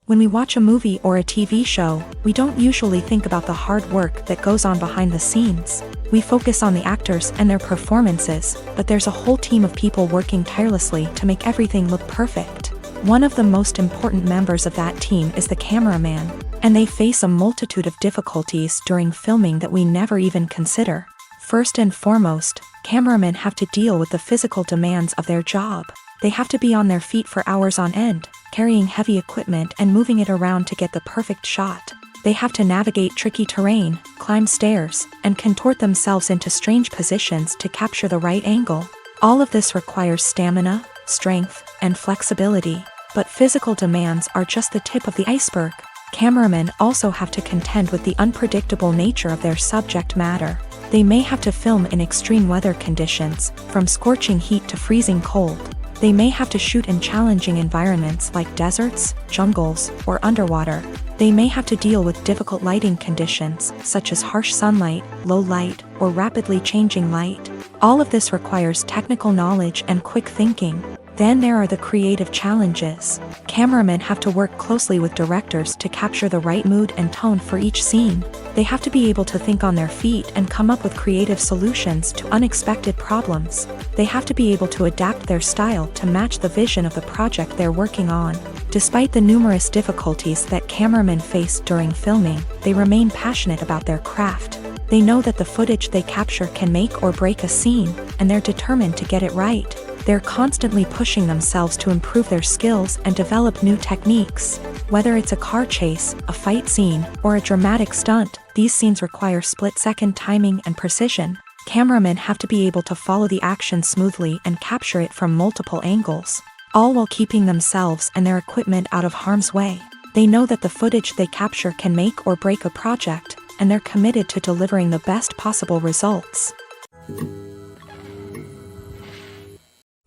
When we watch a movie or a TV show, we don't usually think about the hard work that goes on behind the scenes. We focus on the actors and their performances, but there's a whole team of people working tirelessly to make everything look perfect. One of the most important members of that team is the cameraman, and they face a multitude of difficulties during filming that we never even consider. First and foremost, cameramen have to deal with the physical demands of their job. They have to be on their feet for hours on end, carrying heavy equipment and moving it around to get the perfect shot. They have to navigate tricky terrain, climb stairs, and contort themselves into strange positions to capture the right angle. All of this requires stamina, strength, and flexibility. But physical demands are just the tip of the iceberg. Cameramen also have to contend with the unpredictable nature of their subject matter. They may have to film in extreme weather conditions, from scorching heat to freezing cold. They may have to shoot in challenging environments like deserts, jungles, or underwater. They may have to deal with difficult lighting conditions, such as harsh sunlight, low light, or rapidly changing light. All of this requires technical knowledge and quick thinking. Then there are the creative challenges. Cameramen have to work closely with directors to capture the right mood and tone for each scene. They have to be able to think on their feet and come up with creative solutions to unexpected problems. They have to be able to adapt their style to match the vision of the project they're working on. Despite the numerous difficulties that cameramen face during filming, they remain passionate about their craft. They know that the footage they capture can make or break a scene, and they're determined to get it right. They're constantly pushing themselves to improve their skills and develop new techniques. Whether it's a car chase, a fight scene, or a dramatic stunt, these scenes require split-second timing and precision. Cameramen have to be able to follow the action smoothly and capture it from multiple angles, all while keeping themselves and their equipment out of harm's way. They know that the footage they capture can make or break a project, and they're committed to delivering the best possible results.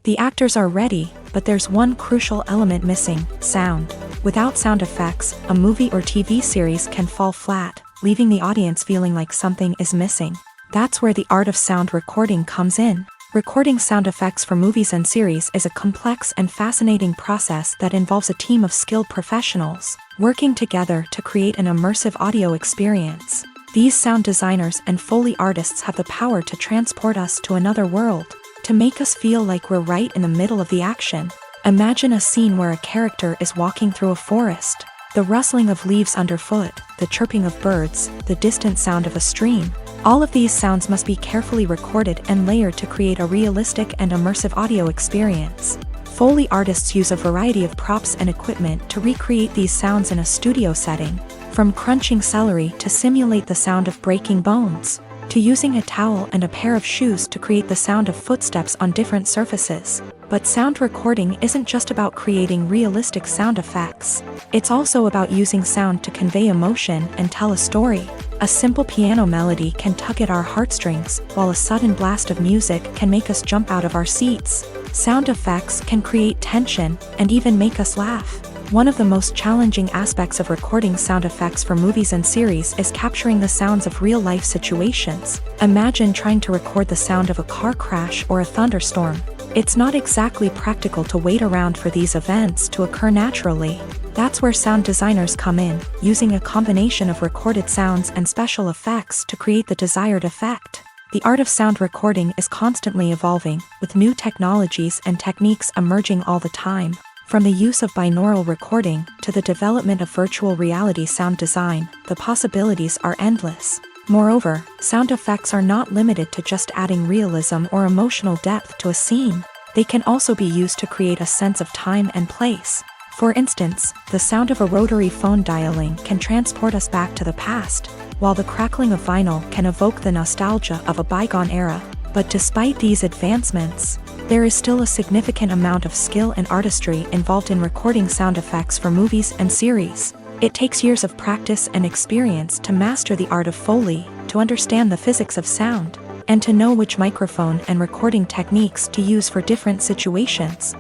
The actors are ready, but there's one crucial element missing: sound. Without sound effects, a movie or TV series can fall flat, leaving the audience feeling like something is missing. That's where the art of sound recording comes in. Recording sound effects for movies and series is a complex and fascinating process that involves a team of skilled professionals working together to create an immersive audio experience. These sound designers and Foley artists have the power to transport us to another world. to make us feel like we're right in the middle of the action. Imagine a scene where a character is walking through a forest. The rustling of leaves underfoot, the chirping of birds, the distant sound of a stream. All of these sounds must be carefully recorded and layered to create a realistic and immersive audio experience. Foley artists use a variety of props and equipment to recreate these sounds in a studio setting, from crunching celery to simulate the sound of breaking bones, to using a towel and a pair of shoes to create the sound of footsteps on different surfaces. But sound recording isn't just about creating realistic sound effects. It's also about using sound to convey emotion and tell a story. A simple piano melody can tug at our heartstrings, while a sudden blast of music can make us jump out of our seats. Sound effects can create tension and even make us laugh. One of the most challenging aspects of recording sound effects for movies and series is capturing the sounds of real-life situations. Imagine trying to record the sound of a car crash or a thunderstorm. It's not exactly practical to wait around for these events to occur naturally. That's where sound designers come in, using a combination of recorded sounds and special effects to create the desired effect. The art of sound recording is constantly evolving, with new technologies and techniques emerging all the time. From the use of binaural recording to the development of virtual reality sound design, the possibilities are endless. Moreover, sound effects are not limited to just adding realism or emotional depth to a scene. They can also be used to create a sense of time and place. For instance, the sound of a rotary phone dialing can transport us back to the past, while the crackling of vinyl can evoke the nostalgia of a bygone era. But despite these advancements, there is still a significant amount of skill and artistry involved in recording sound effects for movies and series. It takes years of practice and experience to master the art of Foley, to understand the physics of sound, and to know which microphone and recording techniques to use for different situations.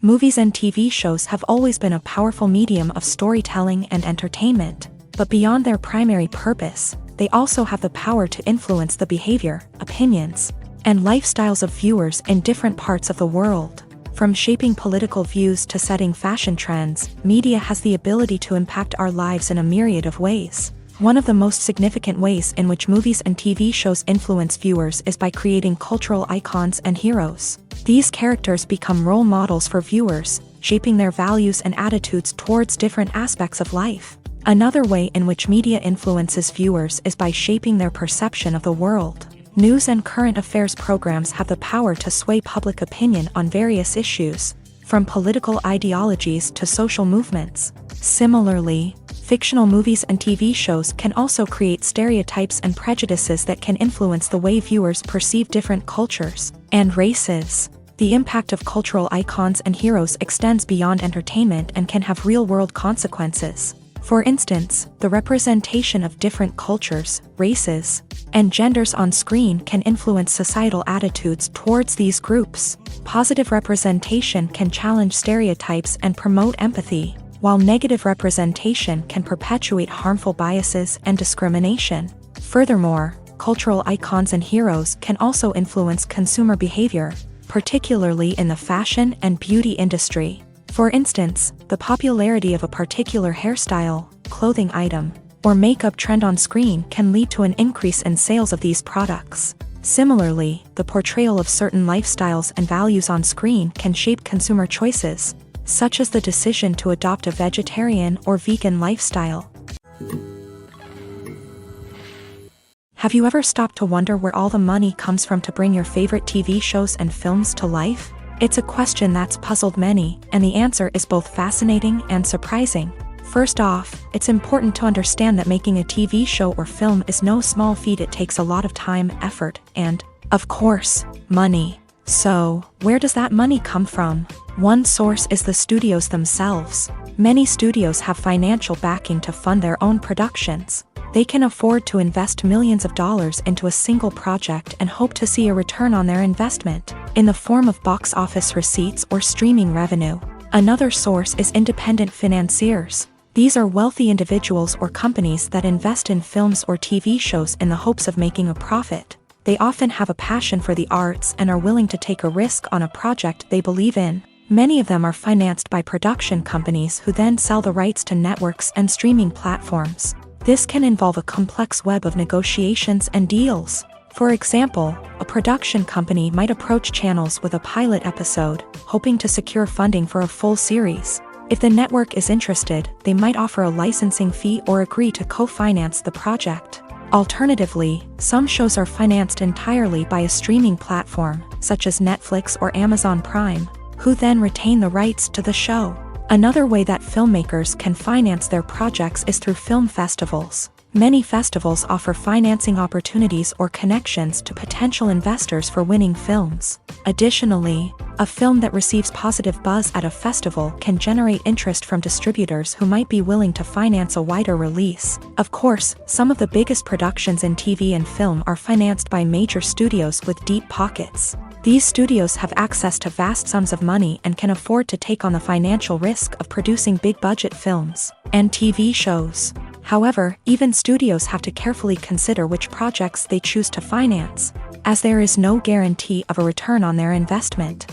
Movies and TV shows have always been a powerful medium of storytelling and entertainment, but beyond their primary purpose, they also have the power to influence the behavior, opinions, and lifestyles of viewers in different parts of the world. From shaping political views to setting fashion trends, media has the ability to impact our lives in a myriad of ways. One of the most significant ways in which movies and TV shows influence viewers is by creating cultural icons and heroes. These characters become role models for viewers, shaping their values and attitudes towards different aspects of life. Another way in which media influences viewers is by shaping their perception of the world. News and current affairs programs have the power to sway public opinion on various issues, from political ideologies to social movements. Similarly, fictional movies and TV shows can also create stereotypes and prejudices that can influence the way viewers perceive different cultures and races. The impact of cultural icons and heroes extends beyond entertainment and can have real-world consequences. For instance, the representation of different cultures, races, and genders on screen can influence societal attitudes towards these groups. Positive representation can challenge stereotypes and promote empathy, while negative representation can perpetuate harmful biases and discrimination. Furthermore, cultural icons and heroes can also influence consumer behavior, particularly in the fashion and beauty industry. For instance, the popularity of a particular hairstyle, clothing item, or makeup trend on screen can lead to an increase in sales of these products. Similarly, the portrayal of certain lifestyles and values on screen can shape consumer choices, such as the decision to adopt a vegetarian or vegan lifestyle. Have you ever stopped to wonder where all the money comes from to bring your favorite TV shows and films to life? It's a question that's puzzled many, and the answer is both fascinating and surprising. First off, it's important to understand that making a TV show or film is no small feat. It takes a lot of time, effort, and, of course, money. So, where does that money come from? One source is the studios themselves. Many studios have financial backing to fund their own productions. They can afford to invest millions of dollars into a single project and hope to see a return on their investment, in the form of box office receipts or streaming revenue. Another source is independent financiers. These are wealthy individuals or companies that invest in films or TV shows in the hopes of making a profit. They often have a passion for the arts and are willing to take a risk on a project they believe in. Many of them are financed by production companies who then sell the rights to networks and streaming platforms. This can involve a complex web of negotiations and deals. For example, a production company might approach channels with a pilot episode, hoping to secure funding for a full series. If the network is interested, they might offer a licensing fee or agree to co-finance the project. Alternatively, some shows are financed entirely by a streaming platform, such as Netflix or Amazon Prime, who then retain the rights to the show. Another way that filmmakers can finance their projects is through film festivals. Many festivals offer financing opportunities or connections to potential investors for winning films. Additionally, a film that receives positive buzz at a festival can generate interest from distributors who might be willing to finance a wider release. Of course, some of the biggest productions in TV and film are financed by major studios with deep pockets. These studios have access to vast sums of money and can afford to take on the financial risk of producing big-budget films and TV shows. However, even studios have to carefully consider which projects they choose to finance, as there is no guarantee of a return on their investment.